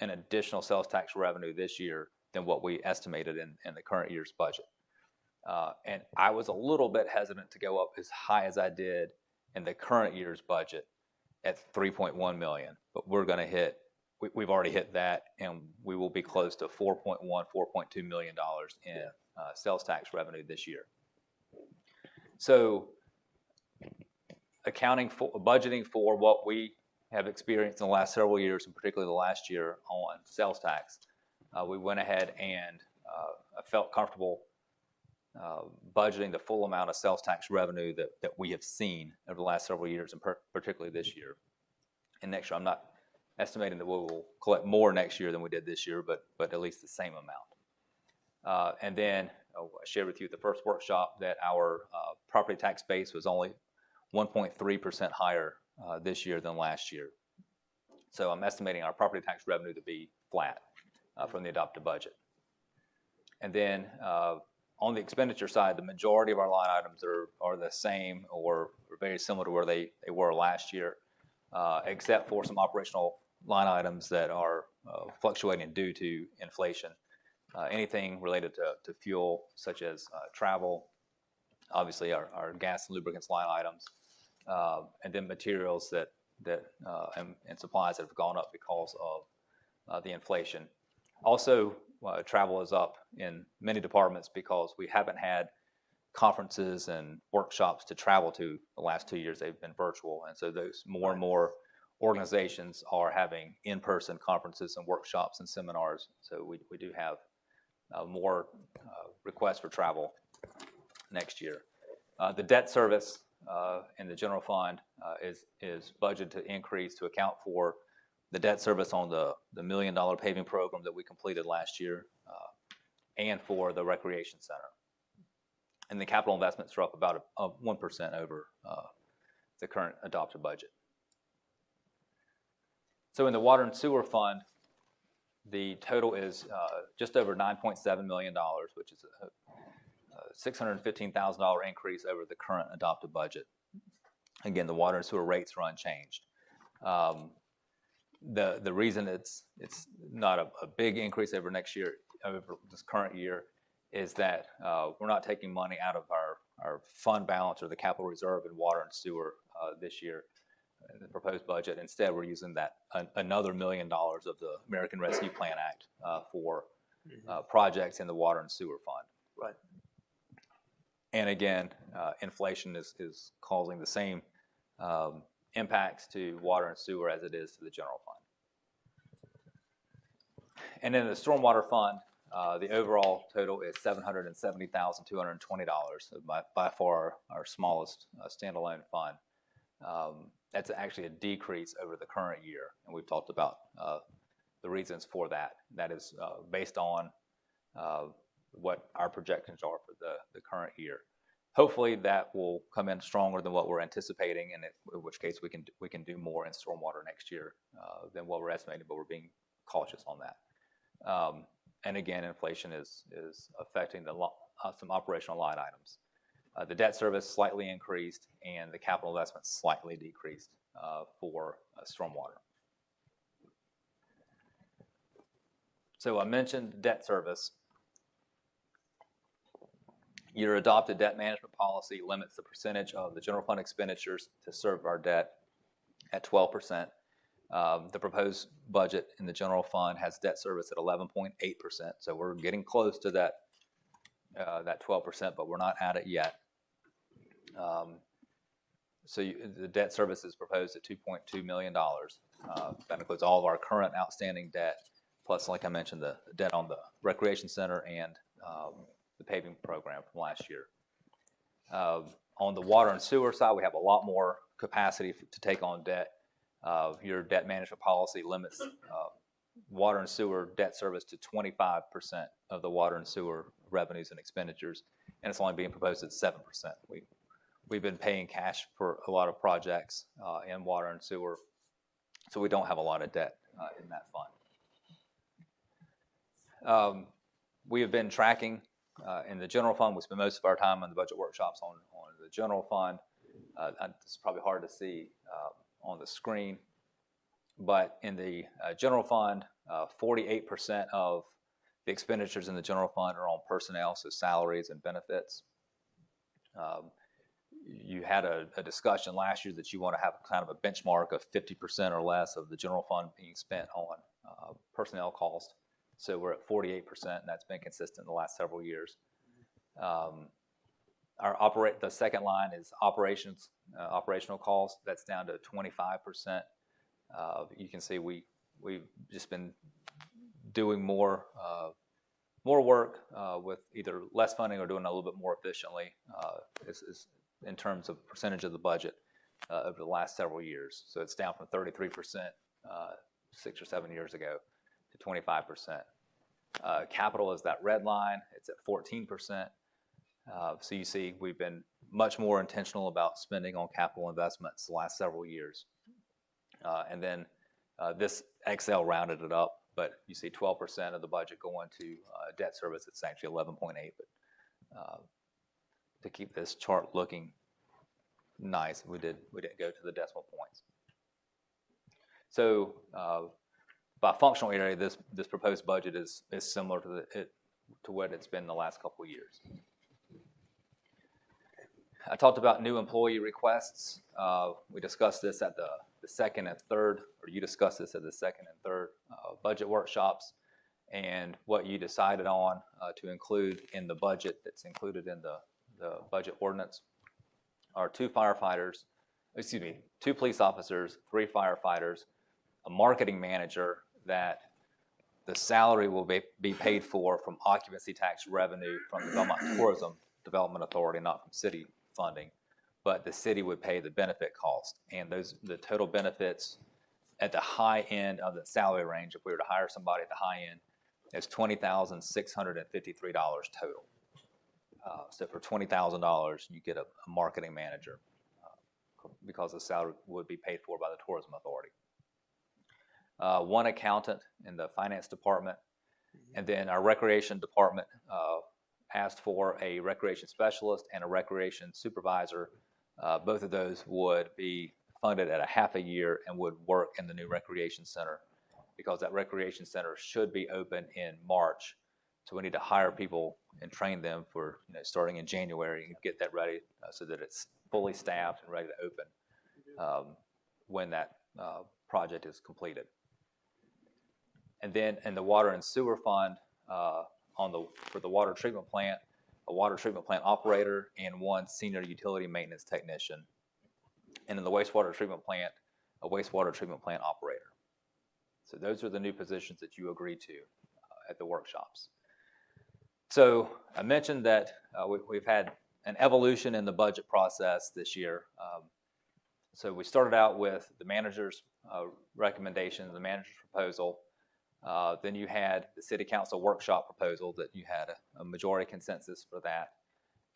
in additional sales tax revenue this year than what we estimated in the current year's budget. And I was a little bit hesitant to go up as high as I did in the current year's budget at $3.1 million, but we've already hit that, and we will be close to $4.2 million in sales tax revenue this year. So budgeting for what we have experienced in the last several years, and particularly the last year on sales tax, we went ahead and I felt comfortable budgeting the full amount of sales tax revenue that we have seen over the last several years, and particularly this year. And next year, I'm not estimating that we will collect more next year than we did this year, but at least the same amount. And then I shared with you at the first workshop that our property tax base was only 1.3% higher this year than last year. So I'm estimating our property tax revenue to be flat from the adopted budget. And then on the expenditure side, the majority of our line items are the same or very similar to where they were last year, except for some operational line items that are fluctuating due to inflation. Anything related to fuel, such as travel, obviously our gas and lubricants line items, and then materials and supplies that have gone up because of the inflation. Also, travel is up in many departments because we haven't had conferences and workshops to travel to the last 2 years. They've been virtual, and so those more and more organizations are having in-person conferences and workshops and seminars. So we do have more requests for travel next year. The debt service in the general fund is budgeted to increase to account for the debt service on the $1 million paving program that we completed last year, and for the recreation center. And the capital investments are up about 1% over the current adopted budget. So in the water and sewer fund, the total is just over $9.7 million, which is a $615,000 increase over the current adopted budget. Again, the water and sewer rates are unchanged. The reason it's not a big increase over next year, over this current year, is that we're not taking money out of our fund balance or the capital reserve in water and sewer this year in the proposed budget. Instead, we're using that another $1 million of the American Rescue Plan Act for projects in the water and sewer fund. Right. And again, inflation is causing the same impacts to water and sewer as it is to the general fund. And in the stormwater fund, the overall total is $770,220, by far our smallest standalone fund. That's actually a decrease over the current year, and we've talked about the reasons for that. That is based on what our projections are for the current year. Hopefully that will come in stronger than what we're anticipating, and in which case we can do more in stormwater next year than what we're estimating, but we're being cautious on that. And again, inflation is affecting some operational line items. The debt service slightly increased, and the capital investment slightly decreased for stormwater. So I mentioned debt service. Your adopted debt management policy limits the percentage of the general fund expenditures to serve our debt at 12%. The proposed budget in the general fund has debt service at 11.8%, so we're getting close to that 12%, but we're not at it yet. The debt service is proposed at $2.2 million. That includes all of our current outstanding debt, plus, like I mentioned, the debt on the recreation center and the paving program from last year. On the water and sewer side, we have a lot more capacity to take on debt. Your debt management policy limits water and sewer debt service to 25% of the water and sewer revenues and expenditures, and it's only being proposed at 7%. We've been paying cash for a lot of projects in water and sewer, so we don't have a lot of debt in that fund. We have been tracking in the general fund. We spend most of our time on the budget workshops on the general fund. It's probably hard to see on the screen, but in the general fund, 48% of the expenditures in the general fund are on personnel, so salaries and benefits. You had a discussion last year that you want to have kind of a benchmark of 50% or less of the general fund being spent on personnel costs. So we're at 48%, and that's been consistent in the last several years. The second line is operational costs. That's down to 25%. You can see we've just been doing more work with either less funding or doing it a little bit more efficiently in terms of percentage of the budget over the last several years. So it's down from 33% 6 or 7 years ago to 25%. Capital is that red line. It's at 14%. So you see we've been much more intentional about spending on capital investments the last several years. And then this Excel rounded it up, but you see 12% of the budget going to debt service. It's actually 11.8, but to keep this chart looking nice, we didn't go to the decimal points. So by functional area, this proposed budget is similar to what it's been the last couple of years. I talked about new employee requests. We discussed this at the second and third, or you discussed this at the second and third budget workshops, and what you decided on to include in the budget that's included in the budget ordinance are 2 police officers, 3 firefighters, a marketing manager that the salary will be paid for from occupancy tax revenue from the Belmont Tourism Development Authority, not from city funding, but the city would pay the benefit cost. And the total benefits at the high end of the salary range, if we were to hire somebody at the high end, is $20,653 total. So for $20,000, you get a marketing manager because the salary would be paid for by the tourism authority. 1 accountant in the finance department, and then our recreation department asked for a recreation specialist and a recreation supervisor. Both of those would be funded at a half a year and would work in the new recreation center, because that recreation center should be open in March So we need to hire people and train them for, starting in January and get that ready so that it's fully staffed and ready to open when that project is completed. And then in the water and sewer fund, for the water treatment plant, a water treatment plant operator and 1 senior utility maintenance technician. And in the wastewater treatment plant, a wastewater treatment plant operator. So those are the new positions that you agreed to at the workshops. So I mentioned that we've had an evolution in the budget process this year. So we started out with the manager's recommendation, the manager's proposal. Then you had the city council workshop proposal that you had a majority consensus for that.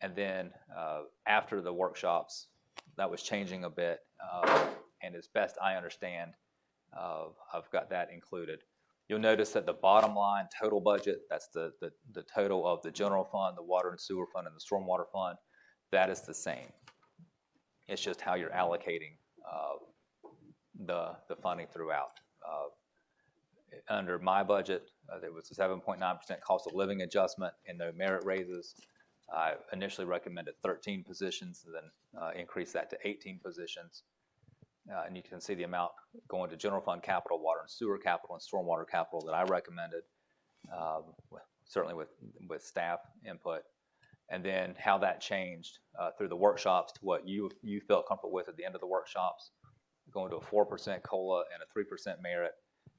And then after the workshops, that was changing a bit. And as best I understand, I've got that included. You'll notice that the bottom line total budget, that's the total of the general fund, the water and sewer fund, and the stormwater fund, that is the same. It's just how you're allocating the funding throughout. Under my budget, there was a 7.9% cost of living adjustment and no merit raises. I initially recommended 13 positions, and then increased that to 18 positions. And you can see the amount going to general fund capital, water and sewer capital, and stormwater capital that I recommended, certainly with staff input. And then how that changed through the workshops to what you felt comfortable with at the end of the workshops, going to a 4% COLA and a 3% merit,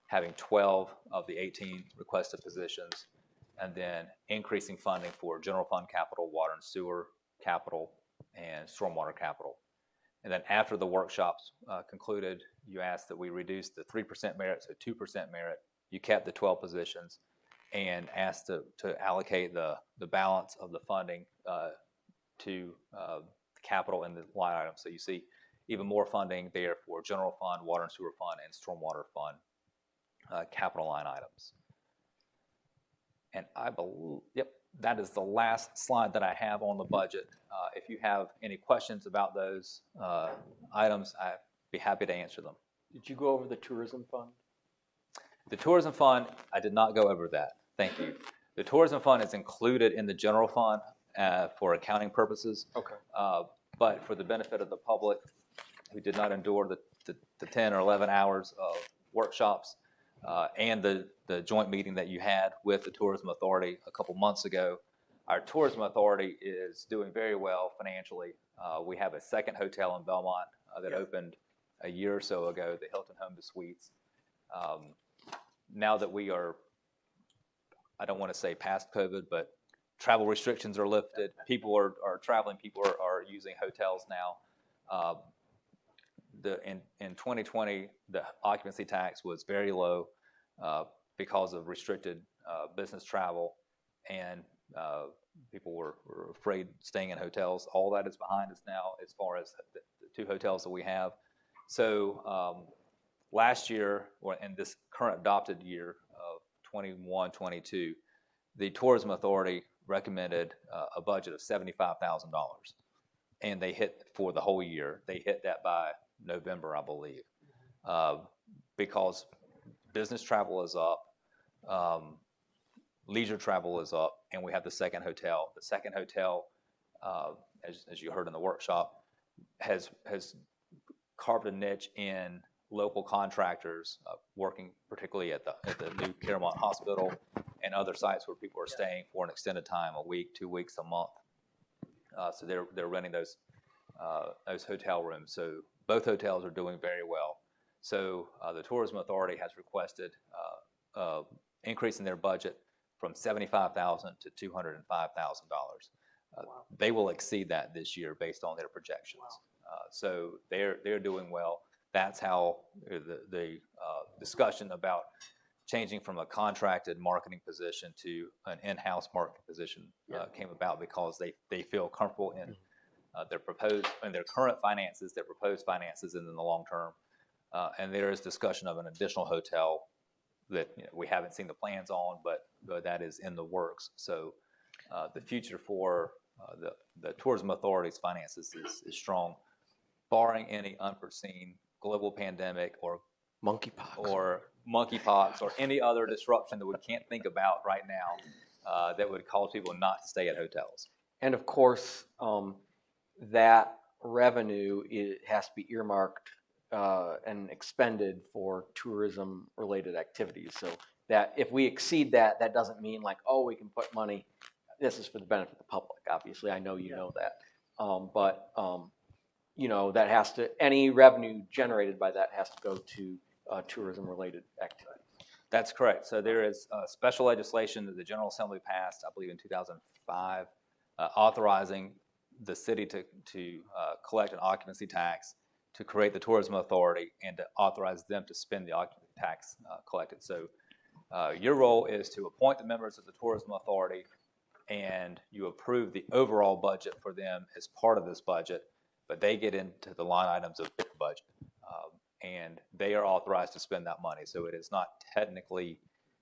having 12 of the 18 requested positions, and then increasing funding for general fund capital, water and sewer capital, and stormwater capital. And then after the workshops concluded, you asked that we reduce the 3% merit to 2% merit. You kept the 12 positions and asked to allocate the balance of the funding to capital in the line items. So you see even more funding there for general fund, water and sewer fund, and stormwater fund capital line items. And I believe, yep, that is the last slide that I have on the budget. If you have any questions about those items, I'd be happy to answer them. Did you go over the tourism fund? The tourism fund, I did not go over that. Thank you. The tourism fund is included in the general fund for accounting purposes. Okay. But for the benefit of the public who did not endure the 10 or 11 hours of workshops and the joint meeting that you had with the tourism authority a couple months ago, our tourism authority is doing very well financially. We have a second hotel in Belmont that opened a year or so ago, the Hilton Home to Suites. Now that we are, I don't want to say past COVID, but travel restrictions are lifted. People are traveling. People are using hotels now. In 2020, the occupancy tax was very low because of restricted business travel, and people were afraid staying in hotels. All that is behind us now as far as the 2 hotels that we have. So last year, or in this current adopted year of 21-22, the Tourism Authority recommended a budget of $75,000, and they hit for the whole year. They hit that by November, I believe, because business travel is up, leisure travel is up, and we have the second hotel. The second hotel, as you heard in the workshop, has carved a niche in local contractors working particularly at the new Claremont Hospital and other sites where people are staying for an extended time, a week, 2 weeks, a month. So they're renting those hotel rooms. So both hotels are doing very well. So the Tourism Authority has requested increase in their budget from $75,000 to $205,000. They will exceed that this year based on their projections. So they're doing well. That's how the discussion about changing from a contracted marketing position to an in-house marketing position came about, because they feel comfortable in their current finances, their proposed finances, and in the long term. And there is discussion of an additional hotel that we haven't seen the plans on, but that is in the works. So the future for the Tourism Authority's finances is strong, barring any unforeseen global pandemic or monkeypox or any other disruption that we can't think about right now. that would cause people not to stay at hotels. And of course, that revenue has to be earmarked and expended for tourism-related activities. So that if we exceed that, that doesn't mean like, oh, we can put money. This is for the benefit of the public. Obviously, I know you know that, but you know, that has to, any revenue generated by that has to go to tourism-related activities. That's correct. So there is special legislation that the General Assembly passed, I believe in 2005, authorizing the city to collect an occupancy tax, to create the tourism authority, and to authorize them to spend the occupancy tax collected. So your role is to appoint the members of the tourism authority, and you approve the overall budget for them as part of this budget, but they get into the line items of the budget, and they are authorized to spend that money. So it is not technically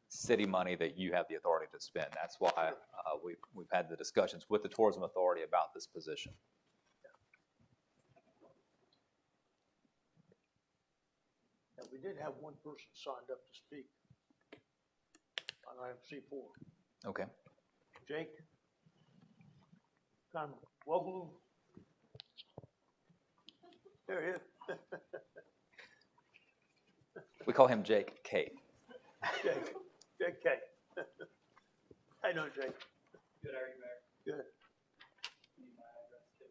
city money that you have the authority to spend. That's why we've had the discussions with the tourism authority about this position. And we did have one person signed up to speak on item C4. Okay. Jake? Kind of Woglu? There he is. We call him Jake K. Jake K. How you doing, Jake? Good, how are you, Mayor? Good. Need my address too.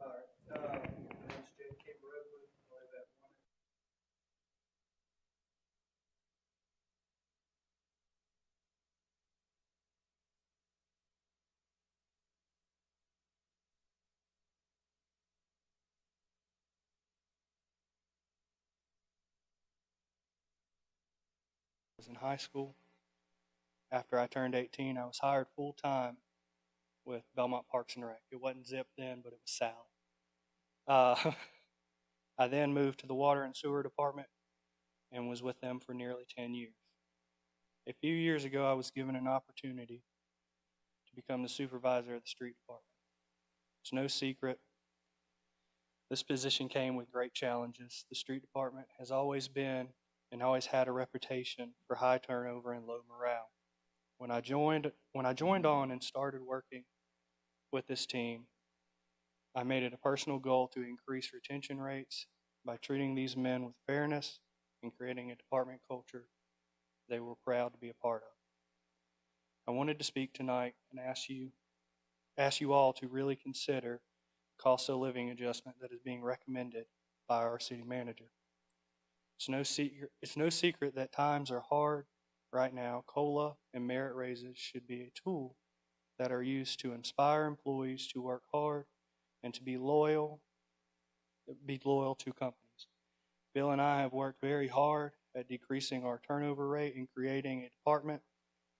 All right. My name's Jake K. Redwood. I live at 1. I was in high school. After I turned 18, I was hired full-time with Belmont Parks and Rec. It wasn't Zip then, but it was Sally. I then moved to the Water and Sewer Department and was with them for nearly 10 years. A few years ago, I was given an opportunity to become the supervisor of the street department. It's no secret, this position came with great challenges. The street department has always been and always had a reputation for high turnover and low morale. When I joined on and started working with this team, I made it a personal goal to increase retention rates by treating these men with fairness and creating a department culture they were proud to be a part of. I wanted to speak tonight and ask you all to really consider the cost of living adjustment that is being recommended by our city manager. It's no secret that times are hard right now. COLA and merit raises should be a tool that are used to inspire employees to work hard and to be loyal to companies. Bill and I have worked very hard at decreasing our turnover rate and creating a department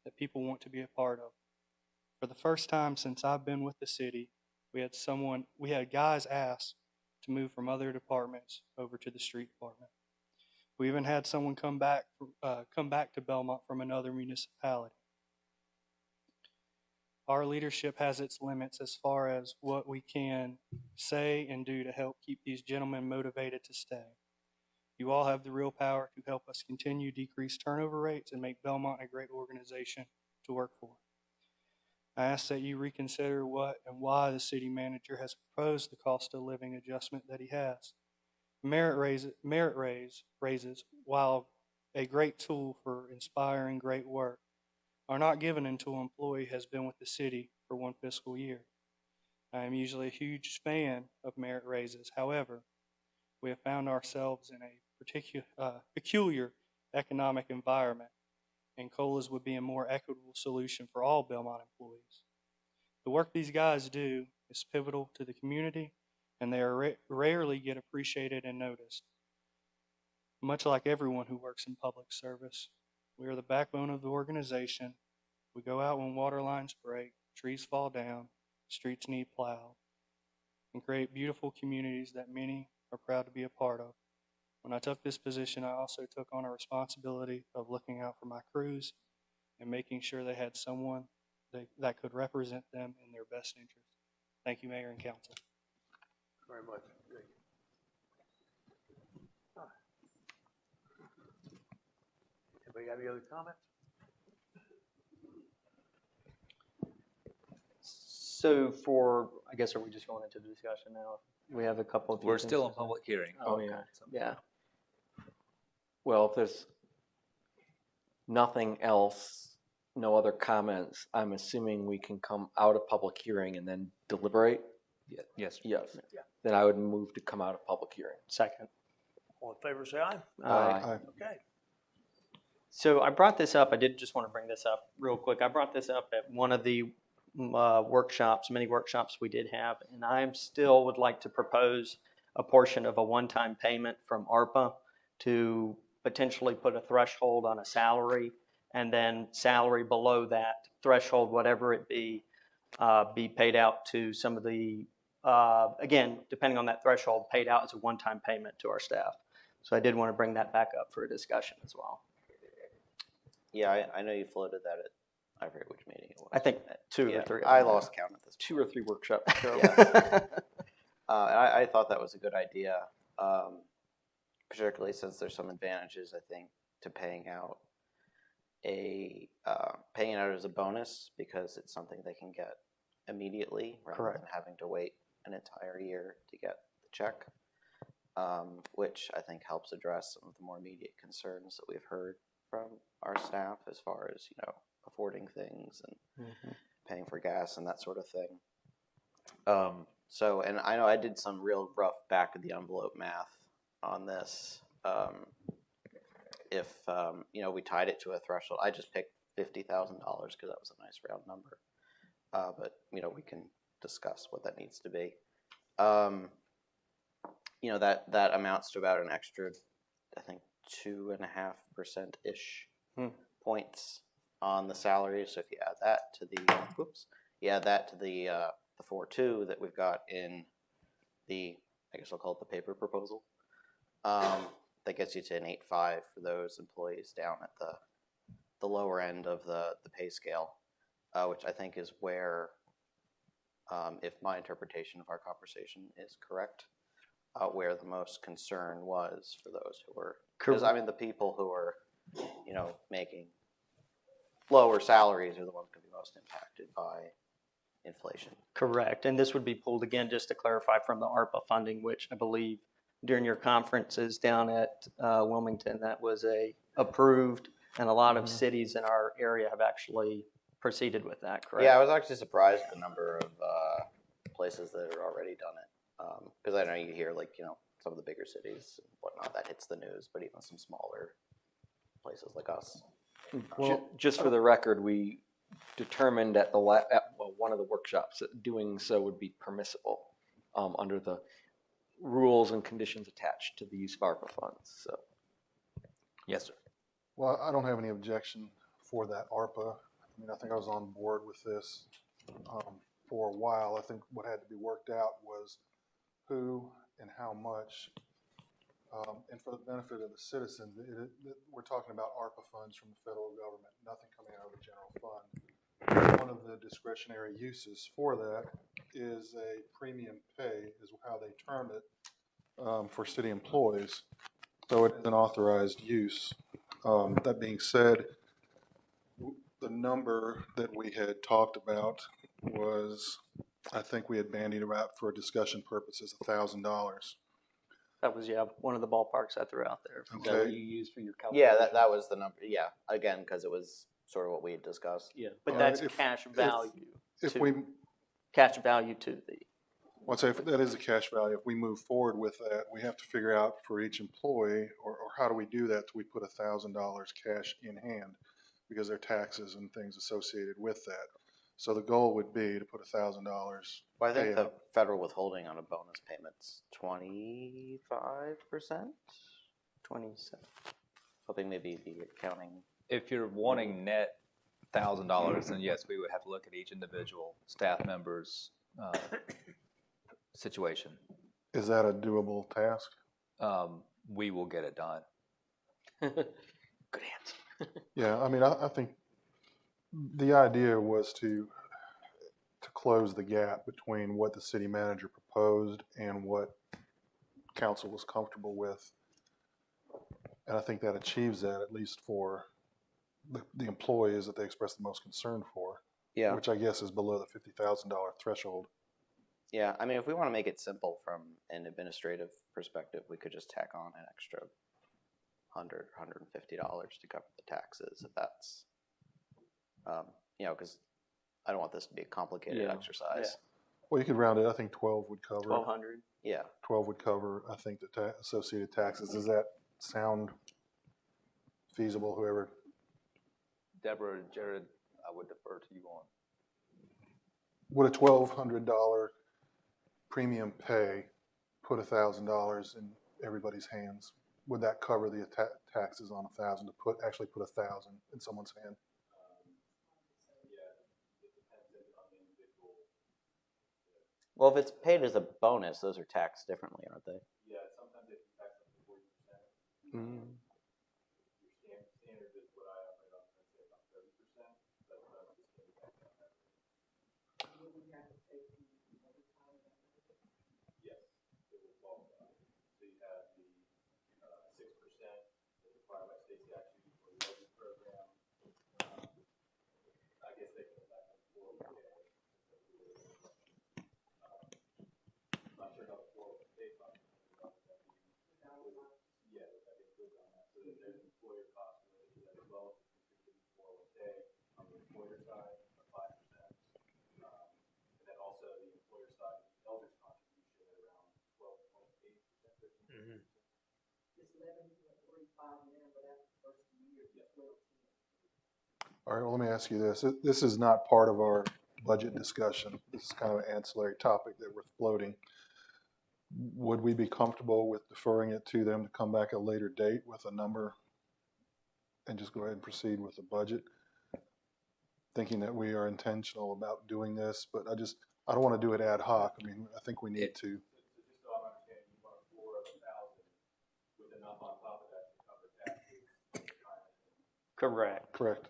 that people want to be a part of. For the first time since I've been with the city, we had guys ask to move from other departments over to the street department. We even had someone come back to Belmont from another municipality. Our leadership has its limits as far as what we can say and do to help keep these gentlemen motivated to stay. You all have the real power to help us continue to decrease turnover rates and make Belmont a great organization to work for. I ask that you reconsider what and why the city manager has proposed the cost of living adjustment that he has. Merit raises, while a great tool for inspiring great work, are not given until an employee has been with the city for one fiscal year. I am usually a huge fan of merit raises. However, we have found ourselves in a peculiar economic environment, and COLAs would be a more equitable solution for all Belmont employees. The work these guys do is pivotal to the community, and they rarely get appreciated and noticed. Much like everyone who works in public service, we are the backbone of the organization. We go out when water lines break, trees fall down, streets need plowed, and create beautiful communities that many are proud to be a part of. When I took this position, I also took on a responsibility of looking out for my crews and making sure they had someone that could represent them in their best interest. Thank you, Mayor and Council. Very much. Anybody have any other comments? So for, I guess, are we just going into the discussion now? We have a couple of. We're still in public hearing. Oh, yeah, yeah. Well, if there's nothing else, no other comments, I'm assuming we can come out of public hearing and then deliberate? Yeah. Yes. Yes. Yeah. Then I would move to come out of public hearing. Second. All in favor, say aye. Aye. Okay. So I brought this up, I did just want to bring this up real quick. I brought this up at one of the workshops, many workshops we did have, and I still would like to propose a portion of a one-time payment from ARPA to potentially put a threshold on a salary, and then salary below that threshold, whatever it be paid out to some of the, again, depending on that threshold, paid out as a one-time payment to our staff. So I did want to bring that back up for a discussion as well. Yeah, I know you floated that at, I forget which meeting it was. I think two or three. I lost count at this point. 2 or 3 workshops ago. Yes. I thought that was a good idea, particularly since there's some advantages, I think, to paying out as a bonus, because it's something they can get immediately rather than having to wait an entire year to get the check, which I think helps address some of the more immediate concerns that we've heard from our staff as far as, affording things and paying for gas and that sort of thing. So, and I know I did some real rough back of the envelope math on this. If, we tied it to a threshold, I just picked $50,000 because that was a nice round number. But, we can discuss what that needs to be. That amounts to about an extra, I think, 2.5%-ish points on the salary. So if you add that to the 4.2 that we've got in the, I guess I'll call it the paper proposal, that gets you to an 8.5 for those employees down at the lower end of the pay scale, which I think is where, if my interpretation of our conversation is correct, where the most concern was for those who were, because the people who are, making lower salaries are the ones going to be most impacted by inflation. Correct. And this would be pulled again, just to clarify, from the ARPA funding, which I believe during your conferences down at Wilmington, that was approved, and a lot of cities in our area have actually proceeded with that, correct? Yeah, I was actually surprised at the number of places that had already done it. Because I know you hear, some of the bigger cities and whatnot, that hits the news, but even some smaller places like us. Well, just for the record, we determined at one of the workshops that doing so would be permissible under the rules and conditions attached to the use of ARPA funds. So, yes, sir. Well, I don't have any objection for that ARPA. I think I was on board with this for a while. I think what had to be worked out was who and how much. And for the benefit of the citizens, we're talking about ARPA funds from the federal government, nothing coming out of the general fund. One of the discretionary uses for that is a premium pay, is how they term it, for city employees. So it's an authorized use. That being said, the number that we had talked about was, I think we had bandied about for discussion purposes, $1,000. That was, one of the ballparks I threw out there. Is that what you used for your calculation? Yeah, that was the number. Yeah, again, because it was sort of what we had discussed. Yeah, but that's cash value. Cash value to the. Well, I'd say that is a cash value. If we move forward with that, we have to figure out for each employee, or how do we do that? We put $1,000 cash in hand, because there are taxes and things associated with that. So the goal would be to put $1,000. Well, I think the federal withholding on a bonus payment's 25%. 27. Hoping maybe the accounting. If you're wanting net $1,000, then yes, we would have to look at each individual staff member's situation. Is that a doable task? We will get it done. Good answer. Yeah, I think the idea was to close the gap between what the city manager proposed and what council was comfortable with. And I think that achieves that, at least for the employees that they expressed the most concern for. Yeah. which I guess is below the $50,000 threshold. Yeah, I mean, if we want to make it simple from an administrative perspective, we could just tack on an extra $100, $150 to cover the taxes, if that's, you know, because I don't want this to be a complicated exercise. Well, you could round it. I think 12 would cover. 1,200. Yeah. 12 would cover, I think, the associated taxes. Does that sound feasible, whoever? Deborah, Jared, I would defer to you on. Would a $1,200 premium pay put $1,000 in everybody's hands? Would that cover the taxes on 1,000 to actually put 1,000 in someone's hand? Well, if it's paid as a bonus, those are taxed differently, aren't they? Yeah, sometimes they can tax up to 40%. Mm. Your standard is what I operate on, I'd say about 30%. That's the standard tax on that. Yes, it will qualify. So you have the 6% that's required by state statute for the local program. I guess they can go back to 401k. Not sure how the 401k fund is. Yeah, that includes on that. So then there's employer costs related to that as well. If you contribute 401k on the employer side, 5%. And then also the employer side, the elder's contribution at around 12.8%. All right, well, let me ask you this. This is not part of our budget discussion. This is kind of an ancillary topic that we're floating. Would we be comfortable with deferring it to them to come back at a later date with a number and just go ahead and proceed with the budget? Thinking that we are intentional about doing this, but I don't want to do it ad hoc. I mean, I think we need to. Just so I'm understanding, you want a floor of 1,000 with enough on top of that to cover taxes. Correct. Correct.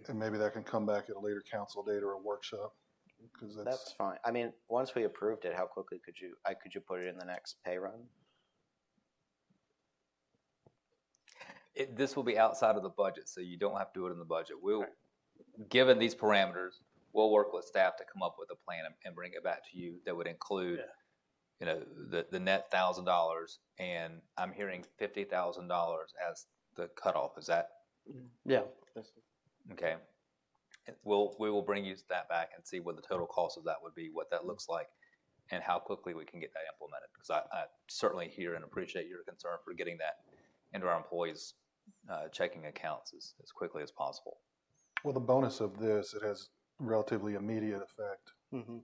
And maybe that can come back at a later council date or a workshop. Because That's fine. I mean, once we approved it, how quickly could you put it in the next pay run? This will be outside of the budget, so you don't have to do it in the budget. Given these parameters, we'll work with staff to come up with a plan and bring it back to you that would include, you know, the net $1,000, and I'm hearing $50,000 as the cutoff. Is that? Yeah. Okay. We will bring you that back and see what the total cost of that would be, what that looks like, and how quickly we can get that implemented. Because I certainly hear and appreciate your concern for getting that into our employees' checking accounts as quickly as possible. Well, the bonus of this, it has relatively immediate effect. Mm-hmm.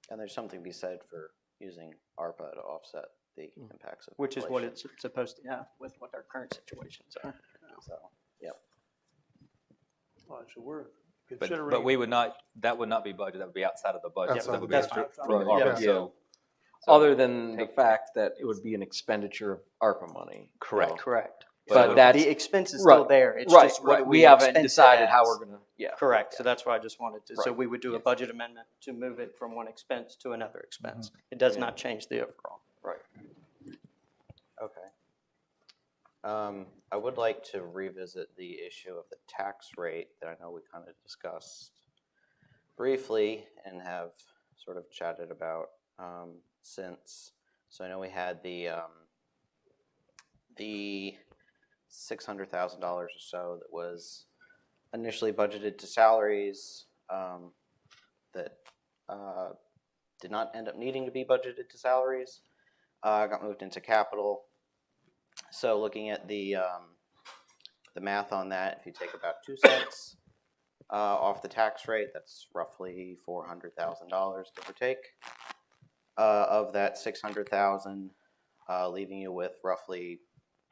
And there's something to be said for using ARPA to offset the impacts of Which is what inflation. it's supposed to, with what our current situations are. So, yep. All right, so we're But considering. we would not, that would not be budget, that would be outside of the budget. Outside That of would the be budget. from the Right. ARPA. Yeah. So Other than the fact that it would be an expenditure of ARPA money. correct. Correct. But So that's the expense is right, still there. It's right, just what right. we We haven't expense it decided how as. we're gonna, yeah. Correct. So that's why I just wanted to, so Right. we would do a budget amendment to move it from one expense to another expense. It does not change the overall. Right. Okay. I would like to revisit the issue of the tax rate that I know we kind of discussed briefly and have sort of chatted about since. So I know we had the $600,000 or so that was initially budgeted to salaries that did not end up needing to be budgeted to salaries. Got moved into capital. So looking at the math on that, if you take about 2 cents off the tax rate, that's roughly $400,000, give or take. Of that $600,000, leaving you with roughly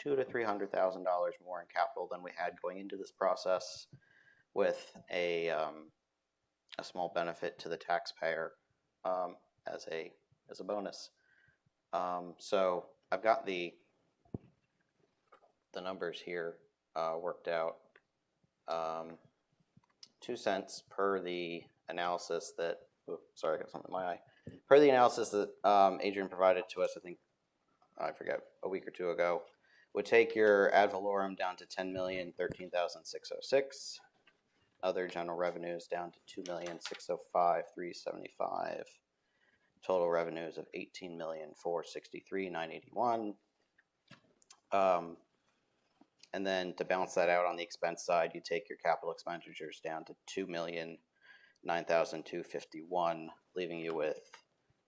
$200,000 to $300,000 more in capital than we had going into this process, with a small benefit to the taxpayer as a bonus. So I've got the numbers here worked out. 2 cents per the analysis that, sorry, I got something in my eye. Per the analysis that Adrian provided to us, I think, I forget, a week or two ago, would take your ad valorem down to $10,013,606. other general revenues down to 2,605,375. Total revenues of 18,463,981. And then to balance that out on the expense side, you take your capital expenditures down to 2,009,251, leaving you with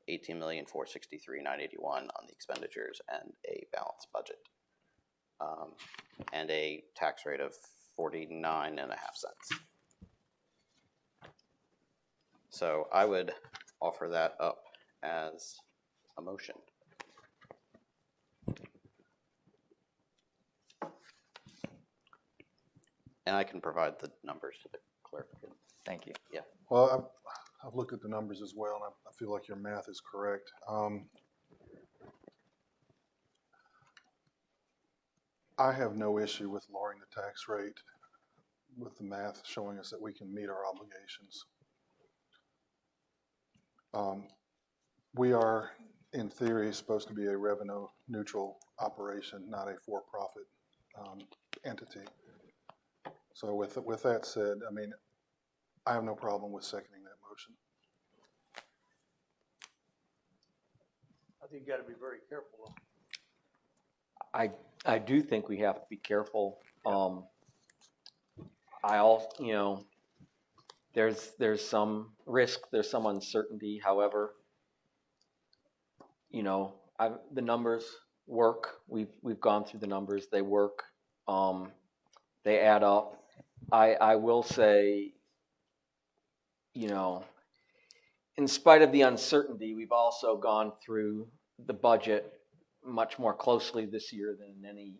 18,463,981 on the expenditures and a balanced budget, and a tax rate of 49.5 cents. So I would offer that up as a motion. And I can provide the numbers to the clerk. Thank you. Yeah. Well, I've looked at the numbers as well, and I feel like your math is correct. I have no issue with lowering the tax rate with the math showing us that we can meet our obligations. We are, in theory, supposed to be a revenue neutral operation, not a for-profit entity. So with that said, I mean, I have no problem with seconding that motion. I think you gotta be very careful. I do think we have to be careful. I also, you know, there's some risk, there's some uncertainty. However, you know, the numbers work. We've gone through the numbers. They work. They add up. I will say, you know, in spite of the uncertainty, we've also gone through the budget much more closely this year than in any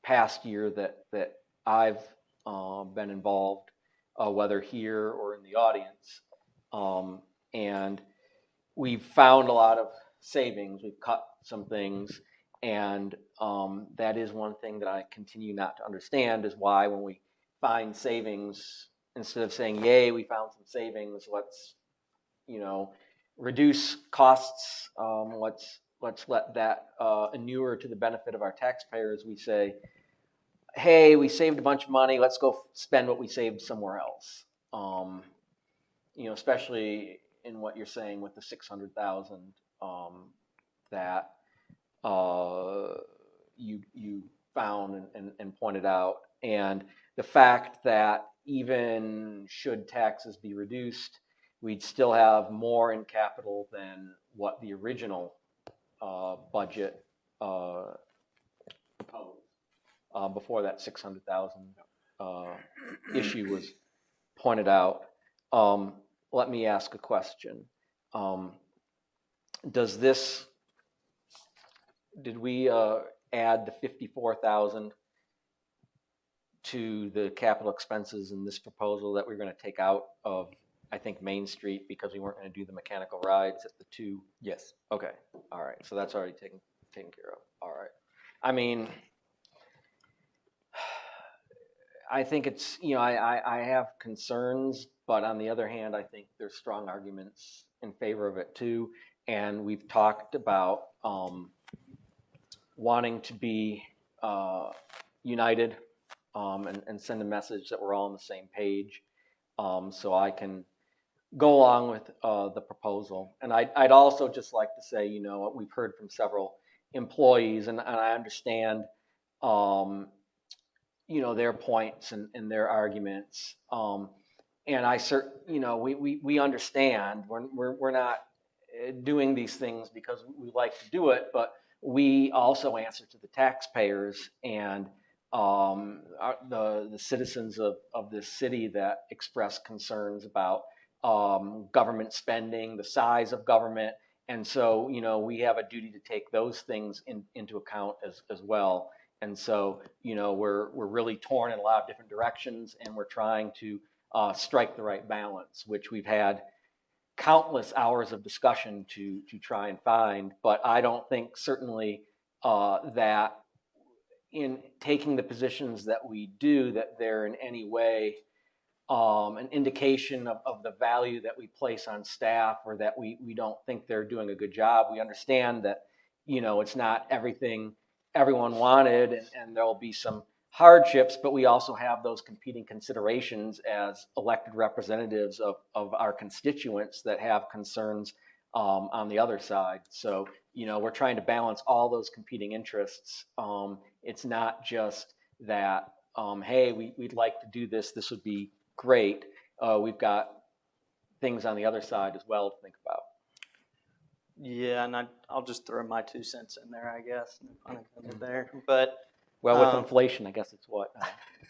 past year that I've been involved, whether here or in the audience. And we've found a lot of savings. We've cut some things. And that is one thing that I continue not to understand, is why when we find savings, instead of saying, yay, we found some savings, let's, you know, reduce costs, let's let that inure to the benefit of our taxpayers. We say, hey, we saved a bunch of money, let's go spend what we saved somewhere else. You know, especially in what you're saying with the 600,000 that you found and pointed out, and the fact that even should taxes be reduced, we'd still have more in capital than what the original budget proposed before that 600,000 issue was pointed out. Let me ask a question. Did we add the 54,000 to the capital expenses in this proposal that we're going to take out of, I think, Main Street, because we weren't going to do the mechanical rides at the two? Yes. Okay. All right. So that's already taken care of. All right. I mean, I think it's, you know, I have concerns, but on the other hand, I think there's strong arguments in favor of it too. And we've talked about wanting to be united and send a message that we're all on the same page. So I can go along with the proposal. And I'd also just like to say, you know, we've heard from several employees, and I understand, you know, their points and their arguments. And you know, we understand we're not doing these things because we like to do it, but we also answer to the taxpayers and the citizens of this city that express concerns about government spending, the size of government. And so, you know, we have a duty to take those things into account as well. And so, you know, we're really torn in a lot of different directions, and we're trying to strike the right balance, which we've had countless hours of discussion to try and find. But I don't think certainly that in taking the positions that we do, that they're in any way an indication of the value that we place on staff, or that we don't think they're doing a good job. We understand that, you know, it's not everything everyone wanted, and there'll be some hardships, but we also have those competing considerations as elected representatives of our constituents that have concerns on the other side. So, we're trying to balance all those competing interests. It's not just that, hey, we'd like to do this, this would be great. We've got things on the other side as well to think about. Yeah, and I'll just throw my 2 cents in there, I guess. No pun intended there. But Well, with inflation, I guess it's what,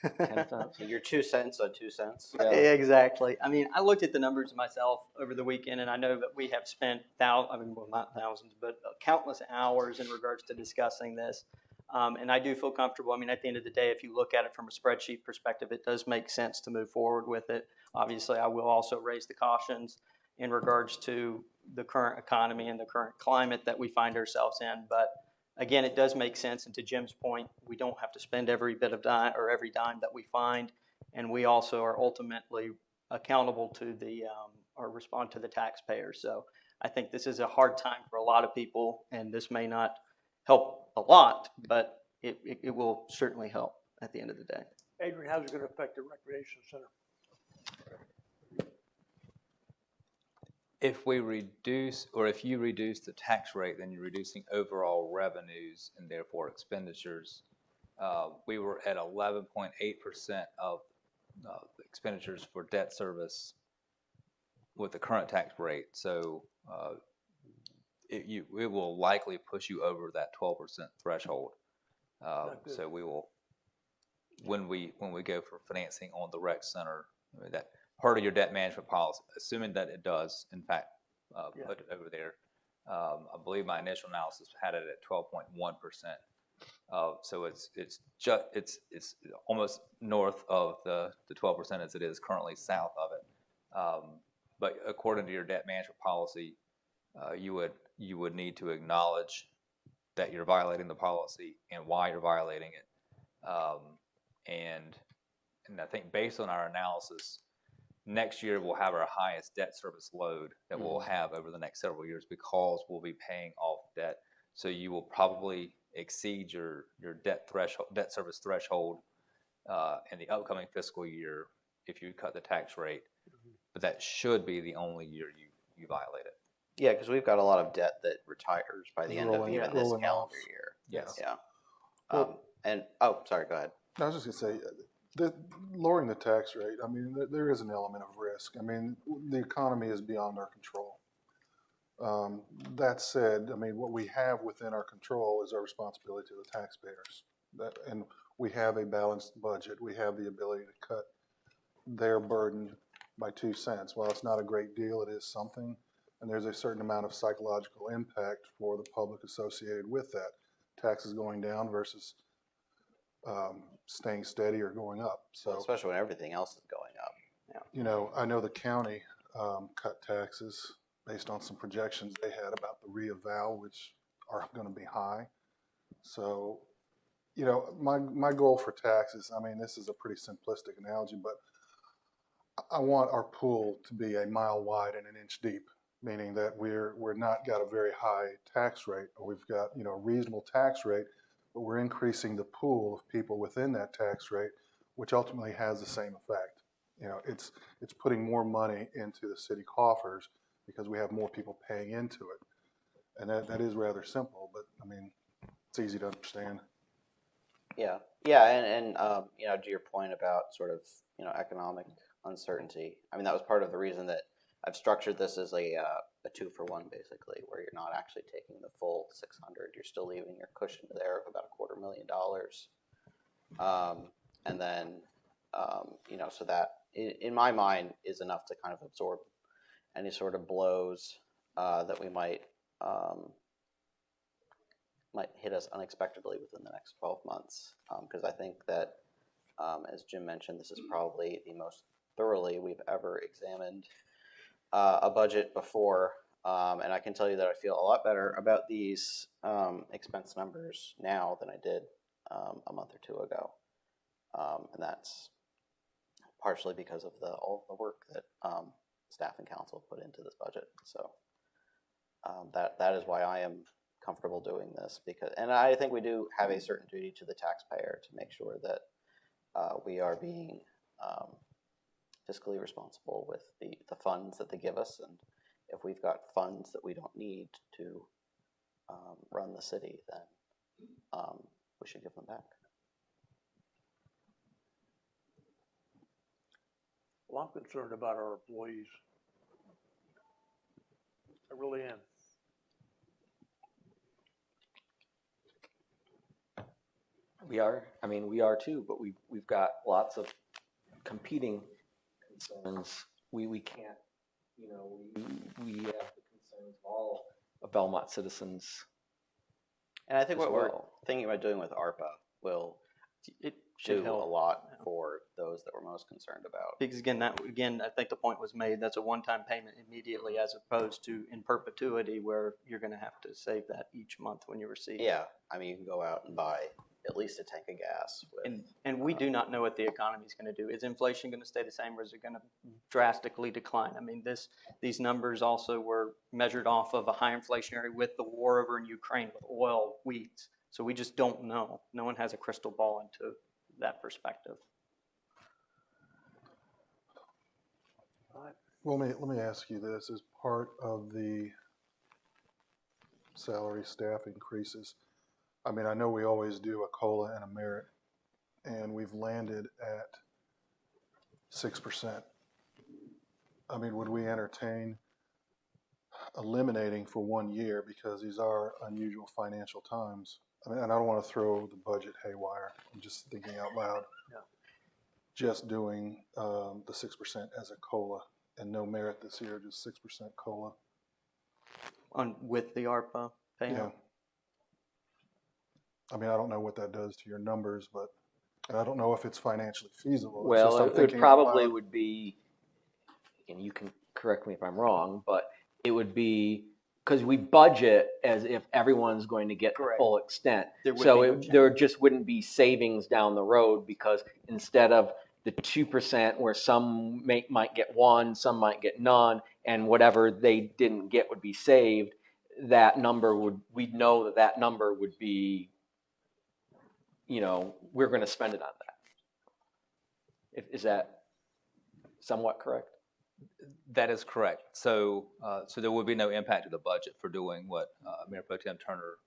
10 cents? So your 2 cents on 2 cents. Yeah. Exactly. I mean, I looked at the numbers myself over the weekend, and I know that we have spent not thousands, but countless hours in regards to discussing this. And I do feel comfortable. I mean, at the end of the day, if you look at it from a spreadsheet perspective, it does make sense to move forward with it. Obviously, I will also raise the cautions in regards to the current economy and the current climate that we find ourselves in. But again, it does make sense. And to Jim's point, we don't have to spend every bit of dime or every dime that we find. And we also are ultimately accountable to or respond to the taxpayers. So I think this is a hard time for a lot of people, and this may not help a lot, but it will certainly help at the end of the day. Adrian, how's it going to affect the recreation center? If we reduce, or if you reduce the tax rate, then you're reducing overall revenues and therefore expenditures. We were at 11.8% of expenditures for debt service with the current tax rate. So it will likely push you over that 12% threshold. So we will, when we go for financing on the rec center, that part of your debt management policy, assuming that it does, in fact, put it over there. I believe my initial analysis had it at 12.1%. So it's almost north of the 12% as it is currently south of it. But according to your debt management policy, you would need to acknowledge that you're violating the policy and why you're violating it. And I think based on our analysis, next year we'll have our highest debt service load that we'll have over the next several years because we'll be paying off debt. So you will probably exceed your debt service threshold in the upcoming fiscal year if you cut the tax rate. But that should be the only year you violate it. Yeah, because we've got a lot of debt that retires by the end of even this rolling calendar off. year. Yes. Yeah. Well, Sorry, go ahead. I was just going to say, lowering the tax rate, I mean, there is an element of risk. I mean, the economy is beyond our control. That said, I mean, what we have within our control is our responsibility to the taxpayers. And we have a balanced budget. We have the ability to cut their burden by 2 cents. While it's not a great deal, it is something. And there's a certain amount of psychological impact for the public associated with that. Taxes going down versus staying steady or going up. So, Well, especially when everything else is going up. I know the county cut taxes based on some projections they had about the re-eval, which are going to be high. So, my goal for taxes, I mean, this is a pretty simplistic analogy, but I want our pool to be a mile wide and an inch deep, meaning that we're not got a very high tax rate, or we've got, a reasonable tax rate, but we're increasing the pool of people within that tax rate, which ultimately has the same effect. It's putting more money into the city coffers because we have more people paying into it. And that is rather simple, but I mean, it's easy to understand. Yeah, and to your point about sort of, economic uncertainty, I mean, that was part of the reason that I've structured this as a 2-for-1, basically, where you're not actually taking the full 600. You're still leaving your cushion there of about $250,000. And then, so that, in my mind, is enough to kind of absorb any sort of blows that we might hit us unexpectedly within the next 12 months. Because I think that, as Jim mentioned, this is probably the most thoroughly we've ever examined a budget before. And I can tell you that I feel a lot better about these expense numbers now than I did a month or two ago. And that's partially because of all the work that staff and council put into this budget. So that is why I am comfortable doing this, and I think we do have a certain duty to the taxpayer to make sure that we are being fiscally responsible with the funds that they give us, and if we've got funds that we don't need to run the city, then we should give them back. Well, I'm concerned about our employees. I really am. We are. I mean, we are too. But we've got lots of competing concerns. We can't. You know, we have the concerns of all of Belmont citizens. And I think as what we're well. thinking about doing with ARPA will should do help. a lot for those that we're most concerned about. Because again, I think the point was made, that's a one-time payment immediately as opposed to in perpetuity where you're going to have to save that each month when you receive. Yeah, I mean, you can go out and buy at least a tank of gas. With, And we do not know what the economy is going to do. Is inflation going to stay the same or is it going to drastically decline? I mean, these numbers also were measured off of a high inflationary with the war over in Ukraine with oil, wheat. So we just don't know. No one has a crystal ball into that perspective. Well, let me ask you this, as part of the salary staff increases, I mean, I know we always do a COLA and a merit, and we've landed at 6%. I mean, would we entertain eliminating for 1 year, because these are unusual financial times? I mean, and I don't want to throw the budget haywire. I'm just thinking out loud. Yeah. Just doing the 6% as a COLA and no merit this year, just 6% COLA. With the ARPA payout? Yeah. I mean, I don't know what that does to your numbers, but and I don't know if it's financially feasible. It's Well, just I'm it thinking out probably loud. would be, and you can correct me if I'm wrong, but it would be because we budget as if everyone's going to get the Correct. full extent. There would So be no there just wouldn't be savings down the road, because instead of the 2% where some might get one, some might get none, and whatever they didn't get would be saved, that number we'd know that number would be, you know, we're going to spend it on that. Is that somewhat correct? That is correct. So, so there would be no impact to the budget for doing what Mayor Pro Tem Turner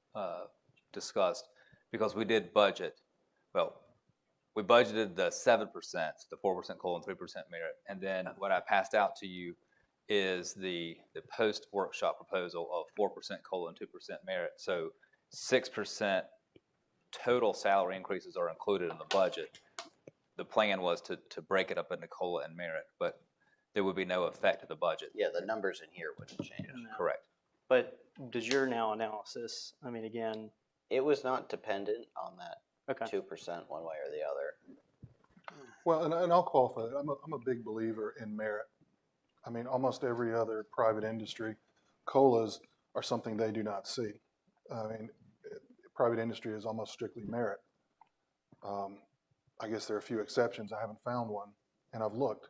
discussed, because we did budget. Well, we budgeted the 7%, the 4% COLA and 3% merit, and then what I passed out to you is the post-workshop proposal of 4% COLA and 2% merit. So 6% total salary increases are included in the budget. The plan was to break it up into COLA and merit, but there would be no effect to the budget. Yeah, the numbers in here wouldn't change. No. Correct. But does your now analysis, I mean, again, It was not dependent on that okay. 2% one way or the other. Well, and I'll qualify that. I'm a big believer in merit. I mean, almost every other private industry, COLAs are something they do not see. I mean, private industry is almost strictly merit. I guess there are a few exceptions. I haven't found one, and I've looked.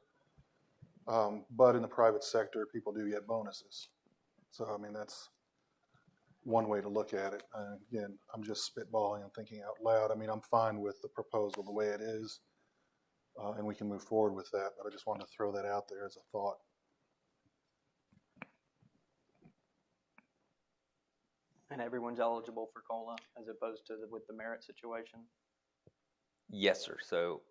But in the private sector, people do get bonuses. So, I mean, that's one way to look at it. Again, I'm just spitballing and thinking out loud. I mean, I'm fine with the proposal the way it is, and we can move forward with that, but I just wanted to throw that out there as a thought. And everyone's eligible for COLA as opposed to with the merit situation? Yes, sir. So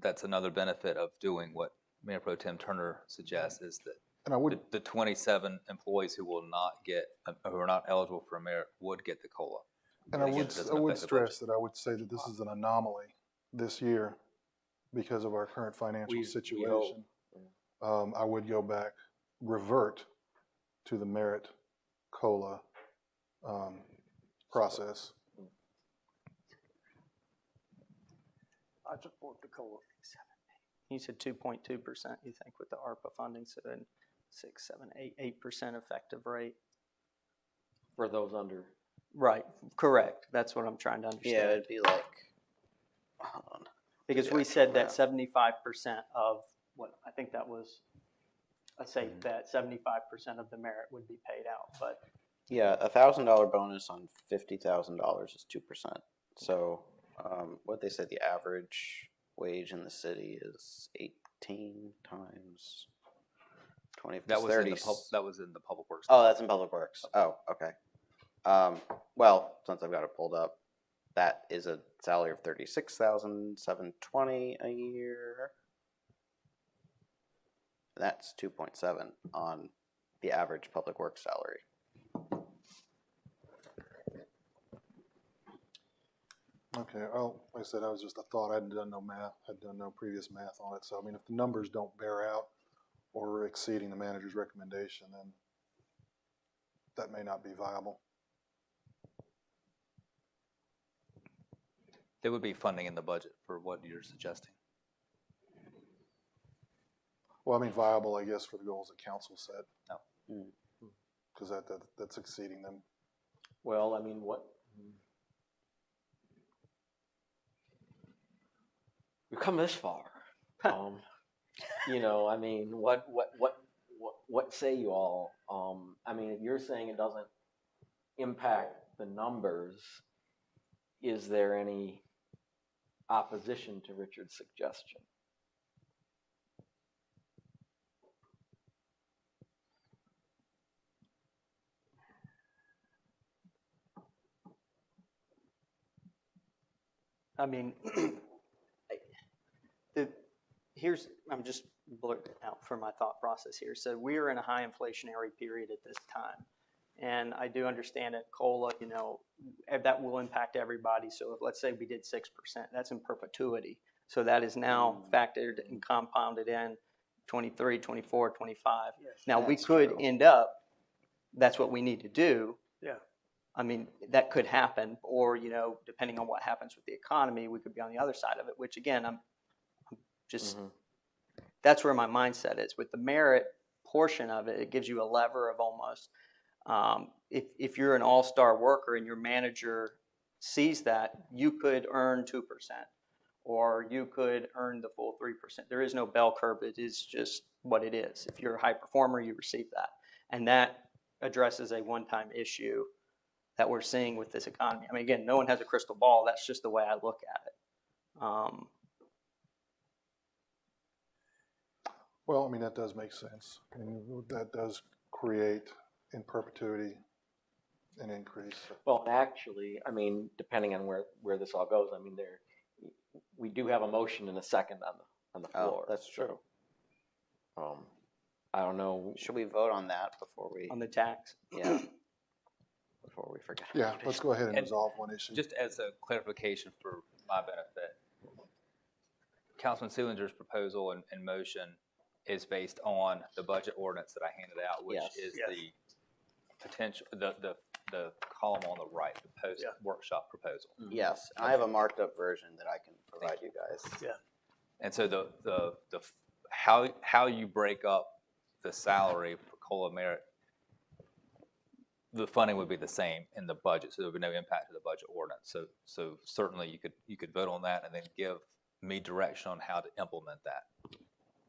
that's another benefit of doing what Mayor Pro Tem Turner suggests, is that And I would, the 27 employees who will not get, who are not eligible for merit would get the COLA. and I Again, would, it doesn't I would affect the budget. stress that I would say that this is an anomaly this year because of our current financial situation. I would go back, revert to the merit COLA process. I support the COLA. You said 2.2%, you think, with the ARPA funding, so then 6, 7, 8% effective rate. For those under. Right, correct. That's what I'm trying to understand. Yeah, it'd be like, hold on. Because the we said actual that math. 75% of what, I think that was a safe bet, 75% of the merit would be paid out, but Yeah, $1,000 bonus on $50,000 is 2%. So what they said the average wage in the city is 18 times 20. That was 30. in the public works. Oh, that's in public works. Oh, okay. Well, since I've got it pulled up, that is a salary of $36,720 a year. That's 2.7 on the average public works salary. Okay, well, like I said, that was just a thought. I'd done no math, I'd done no previous math on it. So, I mean, if the numbers don't bear out or we're exceeding the manager's recommendation, then that may not be viable. There would be funding in the budget for what you're suggesting. Well, I mean, viable, I guess, for the goals that council set. No. Because that's exceeding them. Well, I mean, what? We've come this far. You know, I mean, what say you all? I mean, if you're saying it doesn't impact the numbers, is there any opposition to Richard's suggestion? I mean, I'm just blurting out for my thought process here. So we are in a high inflationary period at this time. And I do understand that COLA, you know, that will impact everybody. So if, let's say we did 6%, that's in perpetuity. So that is now factored and compounded in 23, 24, 25. Yes. Now we That's could true. end up, that's what we need to do. Yeah. I mean, that could happen, or, you know, depending on what happens with the economy, we could be on the other side of it, which again, I'm just, that's where my mindset is. With the merit portion of it, it gives you a lever of almost, if you're an all-star worker and your manager sees that, you could earn 2%, or you could earn the full 3%. There is no bell curve. It is just what it is. If you're a high performer, you receive that. And that addresses a one-time issue that we're seeing with this economy. I mean, again, no one has a crystal ball. That's just the way I look at it. Well, I mean, that does make sense. I mean, that does create in perpetuity an increase. Well, actually, I mean, depending on where this all goes, I mean, we do have a motion and a second on the floor. Oh, that's true. I don't know. Should we vote on that before we? On the tax? Yeah. Before we forget. Yeah, let's go ahead and resolve one issue. Just as a clarification for my benefit, Councilman Seelinger's proposal and motion is based on the budget ordinance that I handed out, which is the potential, the column on the right, the post-workshop proposal. Yes, I have a marked up version that I can provide you guys. Yeah. And so the how you break up the salary for COLA merit, the funding would be the same in the budget, so there would be no impact to the budget ordinance. So certainly you could vote on that and then give me direction on how to implement that.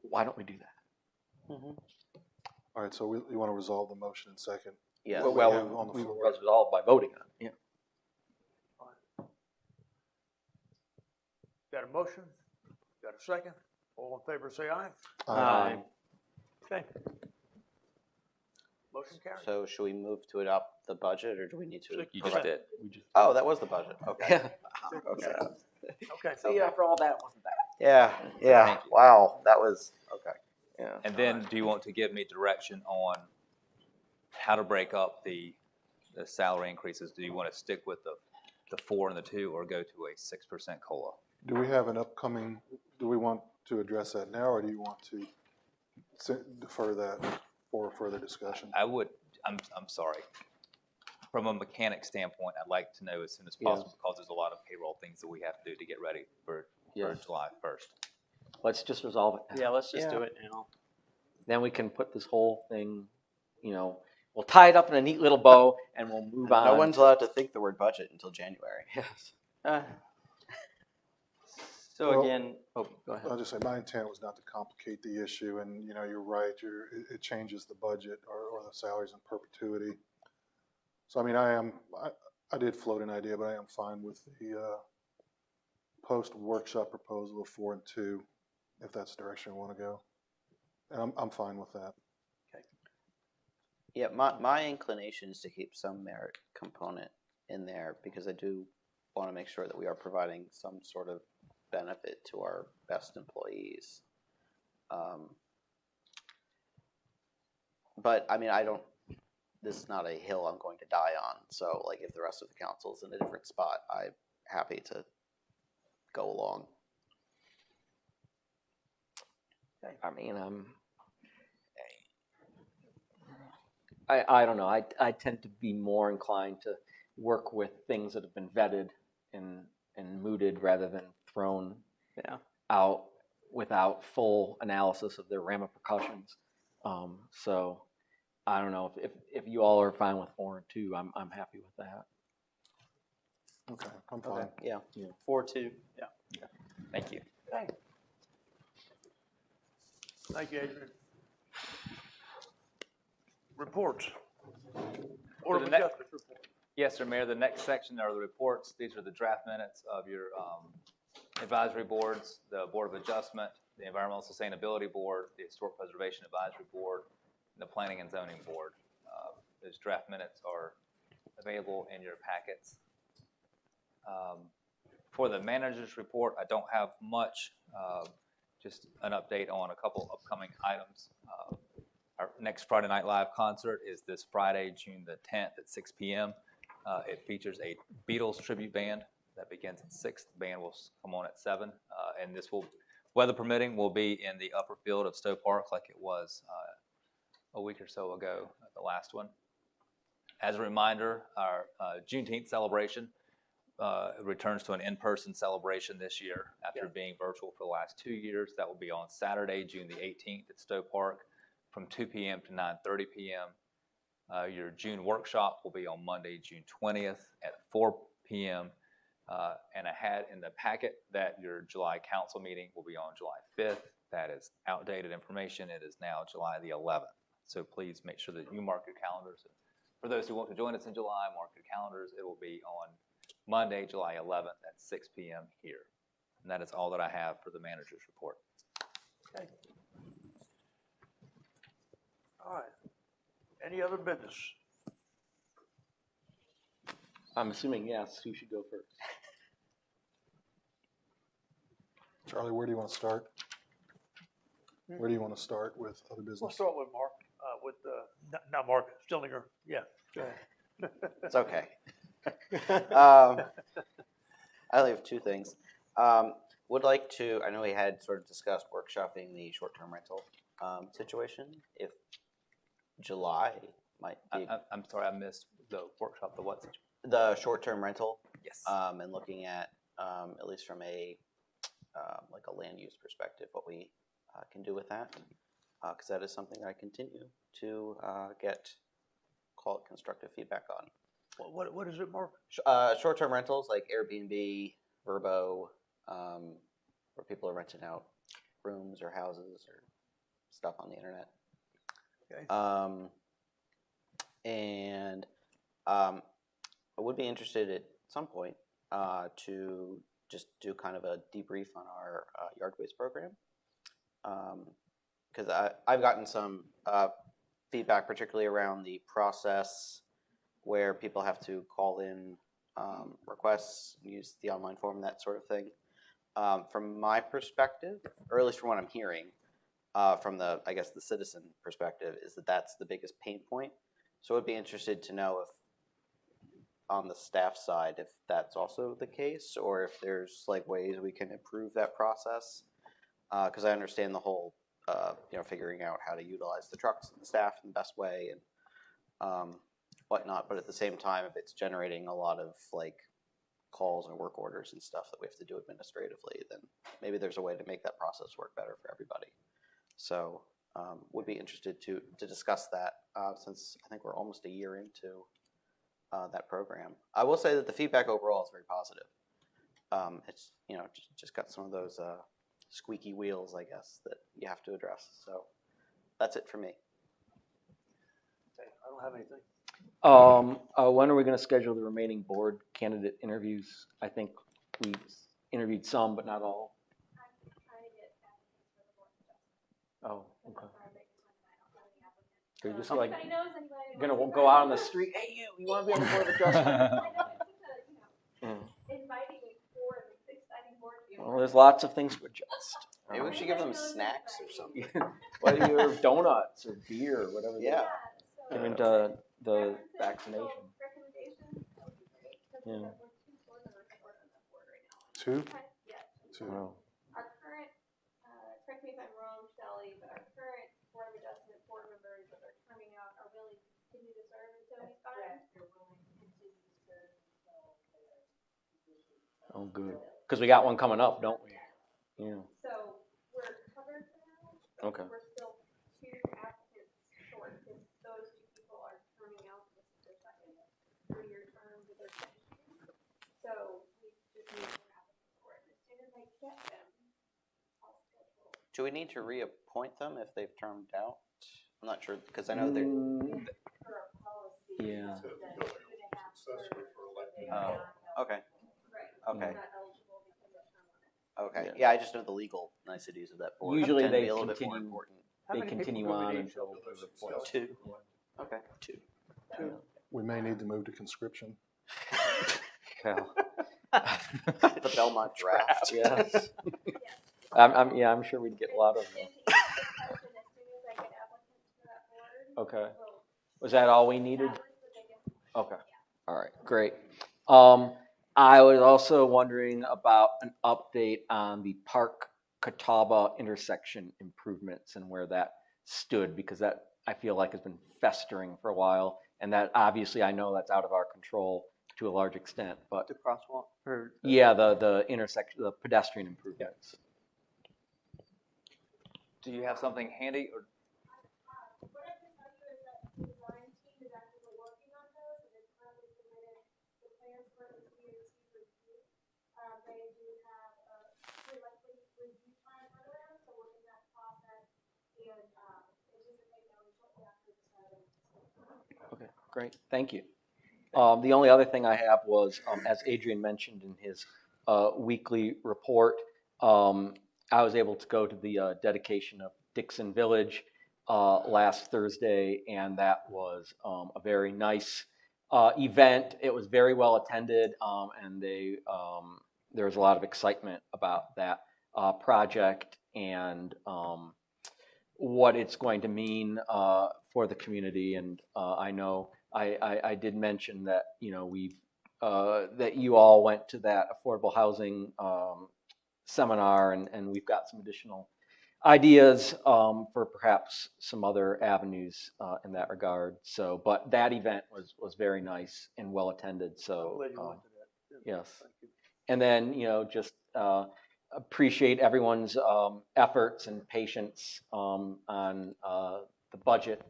Why don't we do that? All right, so you want to resolve the motion in second? Yeah. What we have on the we floor. resolve by voting on it. Yeah. Got a motion? Got a second? All in favor, say aye. Aye. Okay. Motion carries. So should we move to adopt the budget, or do we need to? You just provide- did. Oh, that was the budget. Okay. Okay. Okay. See, after all that, wasn't bad. Yeah. Yeah. Wow. That was okay. Yeah. And then do you want to give me direction on how to break up the salary increases? Do you want to stick with the 4 and the 2 or go to a 6% COLA? Do we have an upcoming, do we want to address that now, or do you want to defer that for further discussion? I'm sorry. From a mechanic standpoint, I'd like to know as soon as possible because there's a lot of payroll things that we have to do to get ready for July 1st. Let's just resolve it now. Yeah, let's just do it now. Then we can put this whole thing, you know, we'll tie it up in a neat little bow and we'll move on. No one's allowed to think the word budget until January. Yes. So Well, again, go ahead. I'll just say my intent was not to complicate the issue, and you know, you're right. It changes the budget or the salaries in perpetuity. So I mean, I did float an idea, but I am fine with the post-workshop proposal of 4 and 2, if that's the direction we want to go. And I'm fine with that. Yeah, my inclination is to keep some merit component in there because I do want to make sure that we are providing some sort of benefit to our best employees. But I mean, this is not a hill I'm going to die on. So like if the rest of the council is in a different spot, I'm happy to go along. I mean, I don't know. I tend to be more inclined to work with things that have been vetted and mooted rather than thrown out without full analysis of their ramifications. So I don't know if you all are fine with 4 and 2. I'm happy with that. Okay, I'm fine. Okay, yeah, 4-2. Yeah. Thank you. Okay. Thank you, Adrian. Reports. Board of the next- Adjustment report. Yes, sir, Mayor. The next section are the reports. These are the draft minutes of your advisory boards, the Board of Adjustment, the Environmental Sustainability Board, the Historic Preservation Advisory Board, and the Planning and Zoning Board. Those draft minutes are available in your packets. For the manager's report, I don't have much, just an update on a couple upcoming items. Our next Friday Night Live concert is this Friday, June the 10th at 6 p.m. It features a Beatles tribute band that begins at 6. The band will come on at 7. And this will, weather permitting, will be in the upper field of Stowe Park like it was a week or so ago at the last one. As a reminder, our Juneteenth celebration returns to an in-person celebration this year after being virtual for the last 2 years. That will be on Saturday, June the 18th at Stowe Park from 2 p.m. to 9:30 p.m. Your June workshop will be on Monday, June 20th at 4 p.m. And I had in the packet that your July council meeting will be on July 5th. That is outdated information. It is now July the 11th. So please make sure that you mark your calendars. For those who want to join us in July, mark your calendars. It will be on Monday, July 11th at 6 p.m. here. And that is all that I have for the manager's report. Okay. All right. Any other business? I'm assuming yes. Who should go first? Charlie, where do you want to start? Where do you want to start with other business? We'll start with Mark, not Mark, Stillinger. Yeah, go ahead. It's okay. I only have 2 things. Would like to, I know we had sort of discussed workshopping the short-term rental situation. If July might be. I'm sorry, I missed the workshop, the what situation? The short-term rental. Yes. And looking at least from a like a land use perspective, what we can do with that, because that is something I continue to get, call it constructive feedback on. What is it, Mark? Short-term rentals like Airbnb, Vrbo, where people are renting out rooms or houses or stuff on the internet. Okay. And I would be interested at some point to just do kind of a debrief on our yard waste program, because I've gotten some feedback, particularly around the process where people have to call in requests, use the online form, that sort of thing. From my perspective, or at least from what I'm hearing, from the, I guess, the citizen perspective, is that that's the biggest pain point. So I'd be interested to know if, on the staff side, if that's also the case, or if there's like ways we can improve that process. Because I understand the whole, figuring out how to utilize the trucks and the staff in the best way and whatnot. But at the same time, if it's generating a lot of like calls and work orders and stuff that we have to do administratively, then maybe there's a way to make that process work better for everybody. So would be interested to discuss that since I think we're almost a year into that program. I will say that the feedback overall is very positive. It's just got some of those squeaky wheels, I guess, that you have to address. So that's it for me. Okay, I don't have anything. When are we going to schedule the remaining board candidate interviews? I think we interviewed some, but not all. Oh, okay. So you're just like gonna go out on the street. Hey, you want to be on the board of adjustment? Well, there's lots of things to adjust. Maybe we should give them snacks or something. What are donuts or beer or whatever? Yeah. Given to the vaccination. Yeah. Two? Two. Wow. Our current, correct me if I'm wrong, Shelley, but our current Board of Adjustment board members that are coming out are willing to continue to serve until he's gone? Oh, good. Because we got one coming up, don't we? Yeah. So we're covered for now. Okay. We're still 2 applicants short because those 2 people are turning out this is their second 3-year term that they're finishing. So we just need more applicants for it. As soon as I get them, I'll schedule. Do we need to reappoint them if they've termed out? I'm not sure, because I know they're. Yeah. Oh, okay. Okay. Okay. Yeah. Yeah, I just know the legal niceties of that board. Usually tend to they be a little bit more continue. important. They continue on until the report. 2. Okay. 2. We may need to move to conscription. The Belmont draft. Yes. I'm sure we'd get a lot of them. Okay. Was that all we needed? Okay. All right. Great. I was also wondering about an update on the Park Catawba intersection improvements and where that stood, because that I feel like has been festering for a while, and that obviously I know that's out of our control to a large extent. But The crosswalk? Or yeah, the intersection, the pedestrian improvements. Do you have something handy? Or What I can tell you is that the design team is actively working on those and has currently submitted the plans for NCDOT review. They do have a likely review time around, so we're in that process and anticipate knowing shortly after the start of Okay, great. Thank you. The only other thing I have was, as Adrian mentioned in his weekly report, I was able to go to the dedication of Dixon Village last Thursday, and that was a very nice event. It was very well attended, and there was a lot of excitement about that project and what it's going to mean for the community. And I know I did mention that that you all went to that affordable housing seminar, and we've got some additional ideas for perhaps some other avenues in that regard. So, but that event was very nice and well attended. So, I'm glad you went to that. yes. Thank you. And then just appreciate everyone's efforts and patience on the budget,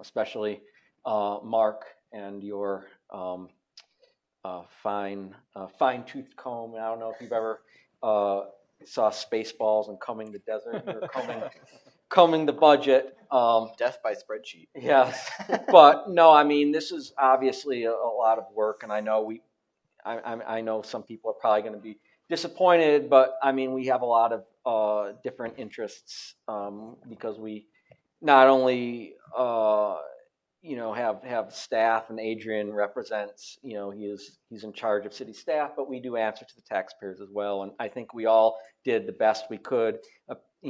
especially Mark and your fine-toothed comb. I don't know if you've ever saw Spaceballs and Combing the Desert. You're combing the budget. Death by spreadsheet. Yes, but no, I mean, this is obviously a lot of work, and I know I know some people are probably going to be disappointed, but I mean, we have a lot of different interests because we not only have staff, and Adrian represents, he's in charge of city staff, but we do answer to the taxpayers as well. And I think we all did the best we could,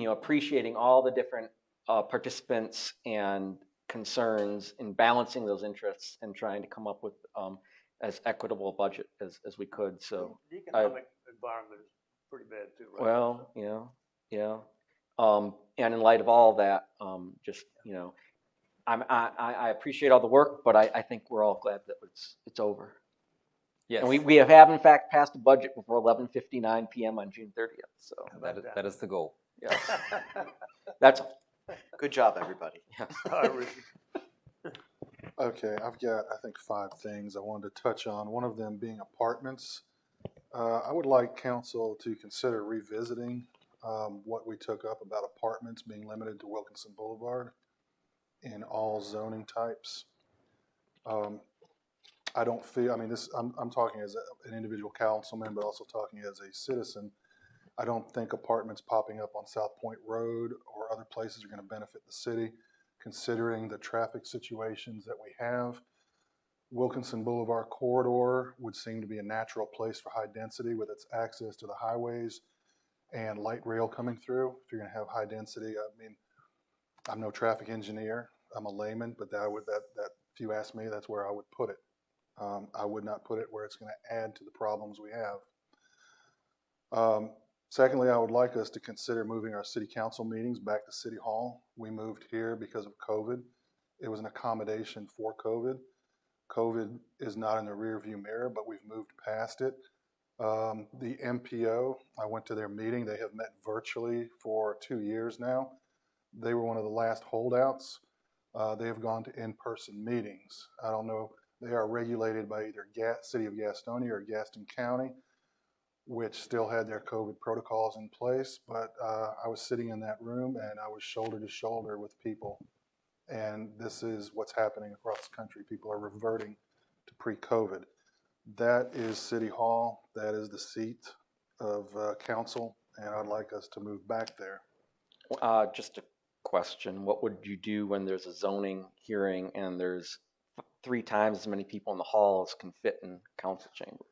appreciating all the different participants and concerns in balancing those interests and trying to come up with as equitable a budget as we could. So The economic environment is pretty bad too, right? well, yeah. And in light of all that, I appreciate all the work, but I think we're all glad that it's over. yes, And we have in fact passed the budget before 11:59 p.m. on June 30th. So that is the goal. yes, that's all. Good job, everybody. All right, Richard. Okay, I've got, I think, 5 things I wanted to touch on. One of them being apartments. I would like council to consider revisiting what we took up about apartments being limited to Wilkinson Boulevard in all zoning types. I don't feel, I mean, I'm talking as an individual councilman, but also talking as a citizen. I don't think apartments popping up on South Point Road or other places are going to benefit the city, considering the traffic situations that we have. Wilkinson Boulevard corridor would seem to be a natural place for high density with its access to the highways and light rail coming through. If you're going to have high density, I mean, I'm no traffic engineer. I'm a layman, but if you ask me, that's where I would put it. I would not put it where it's going to add to the problems we have. Secondly, I would like us to consider moving our city council meetings back to City Hall. We moved here because of COVID. It was an accommodation for COVID. COVID is not in the rearview mirror, but we've moved past it. The MPO, I went to their meeting. They have met virtually for 2 years now. They were one of the last holdouts. They have gone to in-person meetings. I don't know, they are regulated by either City of Gastonia or Gaston County, which still had their COVID protocols in place. But I was sitting in that room and I was shoulder to shoulder with people. And this is what's happening across the country. People are reverting to pre-COVID. That is City Hall. That is the seat of council, and I'd like us to move back there. Just a question. What would you do when there's a zoning hearing and there's 3 times as many people in the hall as can fit in council chamber?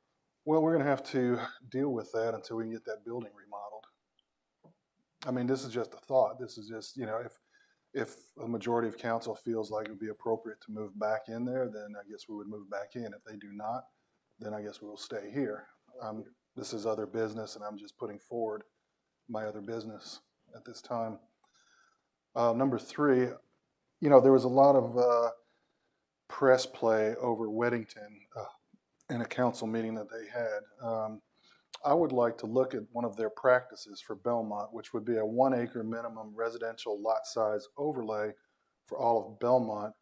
Well, we're going to have to deal with that until we can get that building remodeled. I mean, this is just a thought. This is just, you know, if a majority of council feels like it would be appropriate to move back in there, then I guess we would move back in. If they do not, then I guess we will stay here. This is other business, and I'm just putting forward my other business at this time. Number 3, you know, there was a lot of press play over Weddington in a council meeting that they had. I would like to look at one of their practices for Belmont, which would be a 1 acre minimum residential lot size overlay for all of Belmont,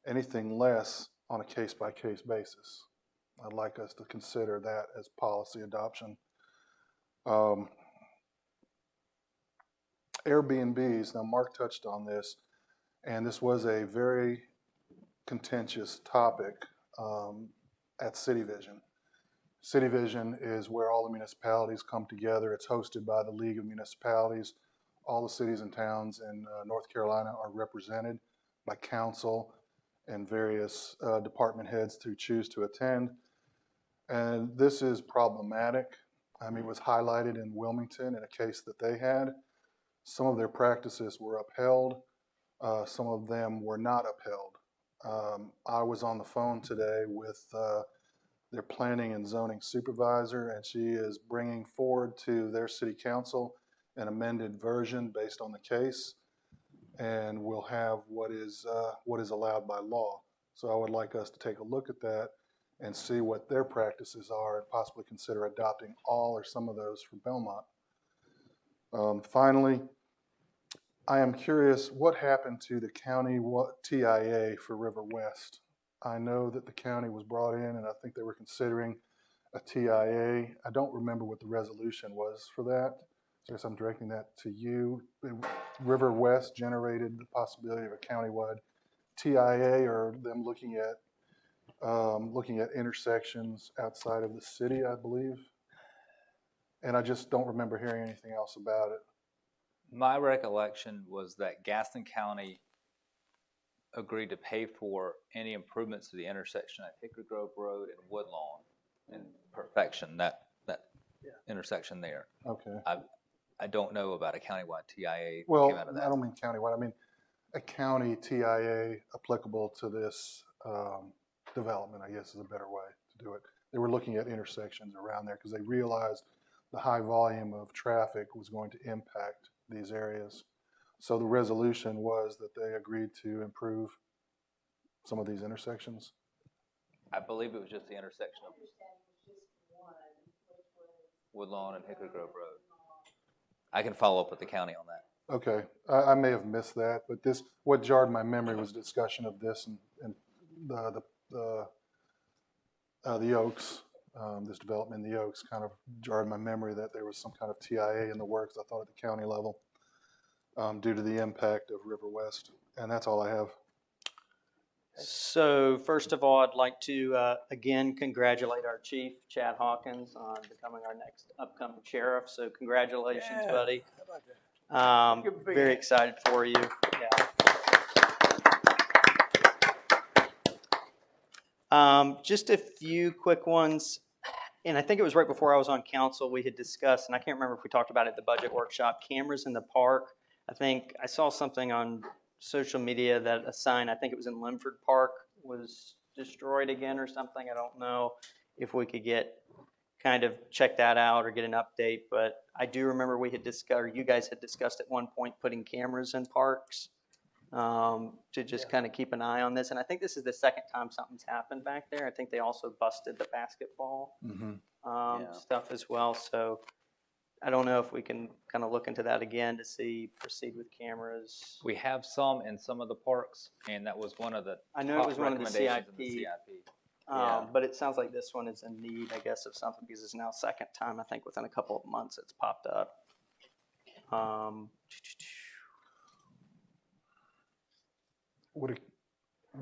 anything less on a case-by-case basis. I'd like us to consider that as policy adoption. Airbnbs, now Mark touched on this, and this was a very contentious topic at City Vision. City Vision is where all the municipalities come together. It's hosted by the League of Municipalities. All the cities and towns in North Carolina are represented by council and various department heads who choose to attend. And this is problematic. I mean, it was highlighted in Wilmington in a case that they had. Some of their practices were upheld. Some of them were not upheld. I was on the phone today with their planning and zoning supervisor, and she is bringing forward to their city council an amended version based on the case, and we'll have what is allowed by law. So I would like us to take a look at that and see what their practices are and possibly consider adopting all or some of those for Belmont. Finally, I am curious what happened to the county TIA for River West. I know that the county was brought in and I think they were considering a TIA. I don't remember what the resolution was for that. So I guess I'm directing that to you. River West generated the possibility of a countywide TIA, or them looking at intersections outside of the city, I believe. And I just don't remember hearing anything else about it. My recollection was that Gaston County agreed to pay for any improvements to the intersection at Hickory Grove Road and Woodlawn in perfection, that intersection there. Okay. I don't know about a countywide TIA that Well, came out of that. I don't mean countywide. I mean a county TIA applicable to this development, I guess is a better way to do it. They were looking at intersections around there because they realized the high volume of traffic was going to impact these areas. So the resolution was that they agreed to improve some of these intersections. I believe it was just the intersection of Woodlawn and Hickory Grove Road. I can follow up with the county on that. Okay, I may have missed that, but what jarred my memory was discussion of this and the Oaks. This development in the Oaks kind of jarred my memory that there was some kind of TIA in the works, I thought, at the county level, due to the impact of River West. And that's all I have. So first of all, I'd like to again congratulate our chief, Chad Hawkins, on becoming our next upcoming sheriff. So congratulations, Yeah. buddy. How about that? Give him a big Very hand. excited for you. Just a few quick ones. And I think it was right before I was on council, we had discussed, and I can't remember if we talked about it at the budget workshop, cameras in the park. I think I saw something on social media that a sign, I think it was in Limford Park, was destroyed again or something. I don't know if we could kind of check that out or get an update, but I do remember we had discussed, or you guys had discussed at one point putting cameras in parks to just kind of keep an eye on this. And I think this is the second time something's happened back there. I think they also busted the basketball stuff as well. So I don't know if we can kind of look into that again to proceed with cameras. We have some in some of the parks, and that was one of the I know it top was one of the recommendations CIP. in the CIP. But it sounds like this one is in need, I guess, of something because it's now second time, I think, within a couple of months it's popped up. Would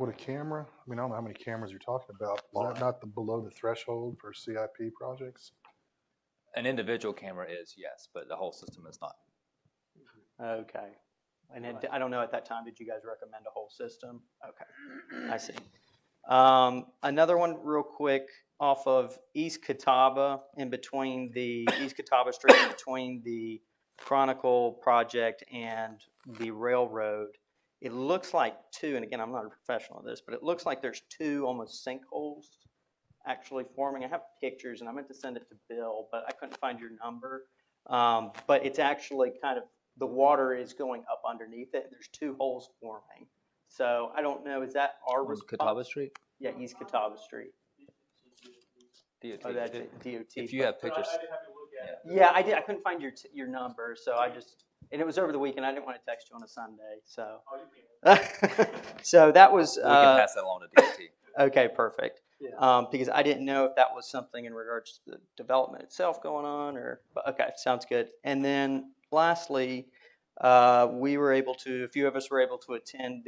a camera, I mean, I don't know how many cameras you're talking about. Is that not below the threshold for CIP projects? An individual camera is, yes, but the whole system is not. Okay. And I don't know, at that time, did you guys recommend a whole system? Okay, I see. Another one real quick off of East Catawba, in between the East Catawba Street, in between the Chronicle project and the railroad. It looks like two, and again, I'm not a professional at this, but it looks like there's two almost sinkholes actually forming. I have pictures, and I meant to send it to Bill, but I couldn't find your number. But it's actually kind of, the water is going up underneath it. There's two holes forming. So I don't know, is that our response? Catawba Street? Yeah, East Catawba Street. DOT. Oh, that's it, DOT. If you have pictures. Yeah, I did. I couldn't find your number, so and it was over the weekend. I didn't want to text you on a Sunday, so. So that was. We can pass that along to DOT. Okay, perfect. Because I didn't know if that was something in regards to the development itself going on, but okay, sounds good. And then lastly, we were able to, a few of us were able to attend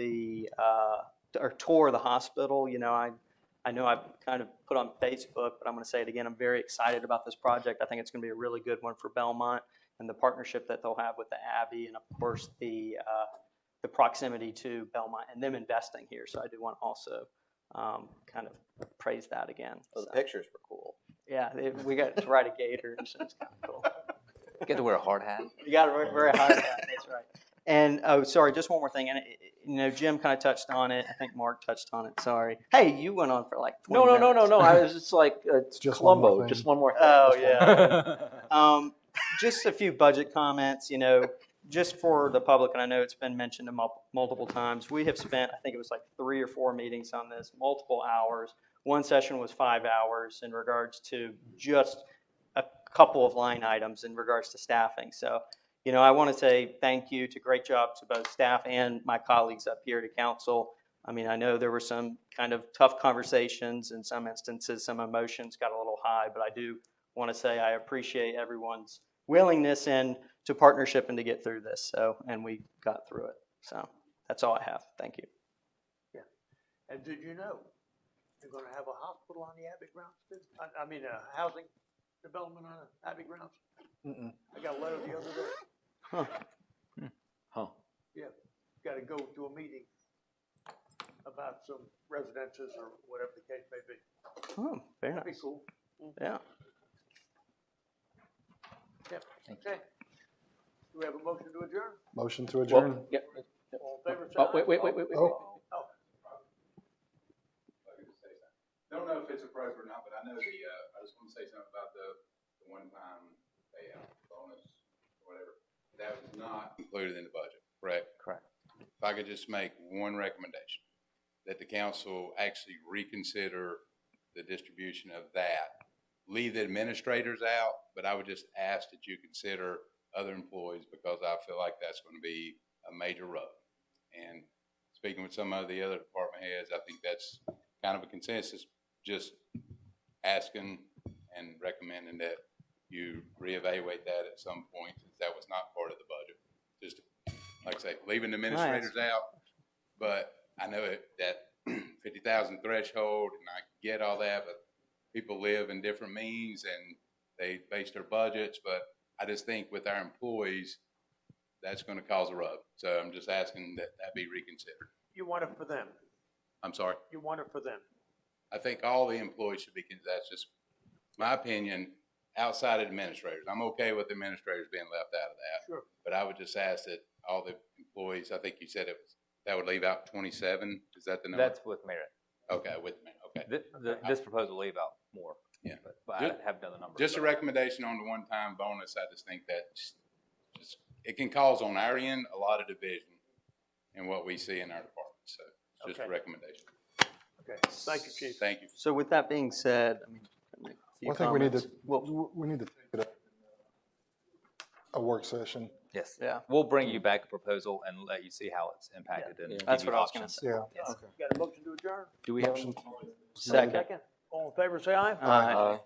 or tour the hospital. You know, I know I've kind of put on Facebook, but I'm going to say it again. I'm very excited about this project. I think it's going to be a really good one for Belmont and the partnership that they'll have with the Abbey, and of course the proximity to Belmont and them investing here. So I do want to also kind of praise that again. Well, the pictures were cool. Yeah, we got to ride a gator, and so it's kind of cool. You get to wear a hard hat. You got to wear a hard hat. That's right. And sorry, just one more thing. And you know, Jim kind of touched on it. I think Mark touched on it. Sorry. Hey, you went on for like 20 minutes. No. I was just like Just Columbo. one more Just thing. one more thing. Oh yeah. Just a few budget comments. You know, just for the public, and I know it's been mentioned multiple times. We have spent, I think it was like 3 or 4 meetings on this, multiple hours. One session was 5 hours in regards to just a couple of line items in regards to staffing. So, you know, I want to say thank you great job to both staff and my colleagues up here to council. I mean, I know there were some kind of tough conversations in some instances, some emotions got a little high, but I do want to say I appreciate everyone's willingness and to partnership and to get through this. So, and we got through it. So that's all I have. Thank you. Yeah. And did you know they're going to have a hospital on the Abbey grounds too? I mean, a housing development on the Abbey grounds? I got a letter the other day. Huh. Huh. Yeah, got to go to a meeting about some residences or whatever the case may be. Oh, very That'd be nice. cool. Yeah. Yep. Okay. Do we have a motion to adjourn? Motion to adjourn. Well, yeah. All in favor, say Oh, aye. wait. Oh. Don't know if it's appropriate or not, but I know I just want to say something about the one-time payout bonus, or whatever. That was not included in the budget, correct? Correct. If I could just make one recommendation, that the council actually reconsider the distribution of that. Leave the administrators out, but I would just ask that you consider other employees, because I feel like that's going to be a major rub. And speaking with some of the other department heads, I think that's kind of a consensus, just asking and recommending that you reevaluate that at some point, since that was not part of the budget. Just like I say, leaving the administrators out, but I know that $50,000 threshold, and I get all that, but people live in different means and they base their budgets, but I just think with our employees, that's gonna cause a rub. So I'm just asking that that be reconsidered. You want it for them. I'm sorry. You want it for them. I think all the employees should be, that's just my opinion, outside administrators. I'm okay with administrators being left out of that. Sure. But I would just ask that all the employees, I think you said that would leave out 27, is that the number? That's with merit. Okay, with me, okay. This proposal will leave out more. Yeah. But I haven't done the numbers. Just a recommendation on the one-time bonus, I just think that just, it can cause on our end a lot of division in what we see in our department, so just a Okay. recommendation. Okay, thank you, Chief. Thank you. So with that being said, I mean, a few Well, I think we need comments. to, Well, we need to take it up in a work session. Yes. yeah, We'll bring you back a proposal and let you see how it's impacted and give that's you what I was gonna options. say. Yeah. Yes. Got a motion to adjourn? Do we have? Motion. Second. All in favor, say aye. Aye.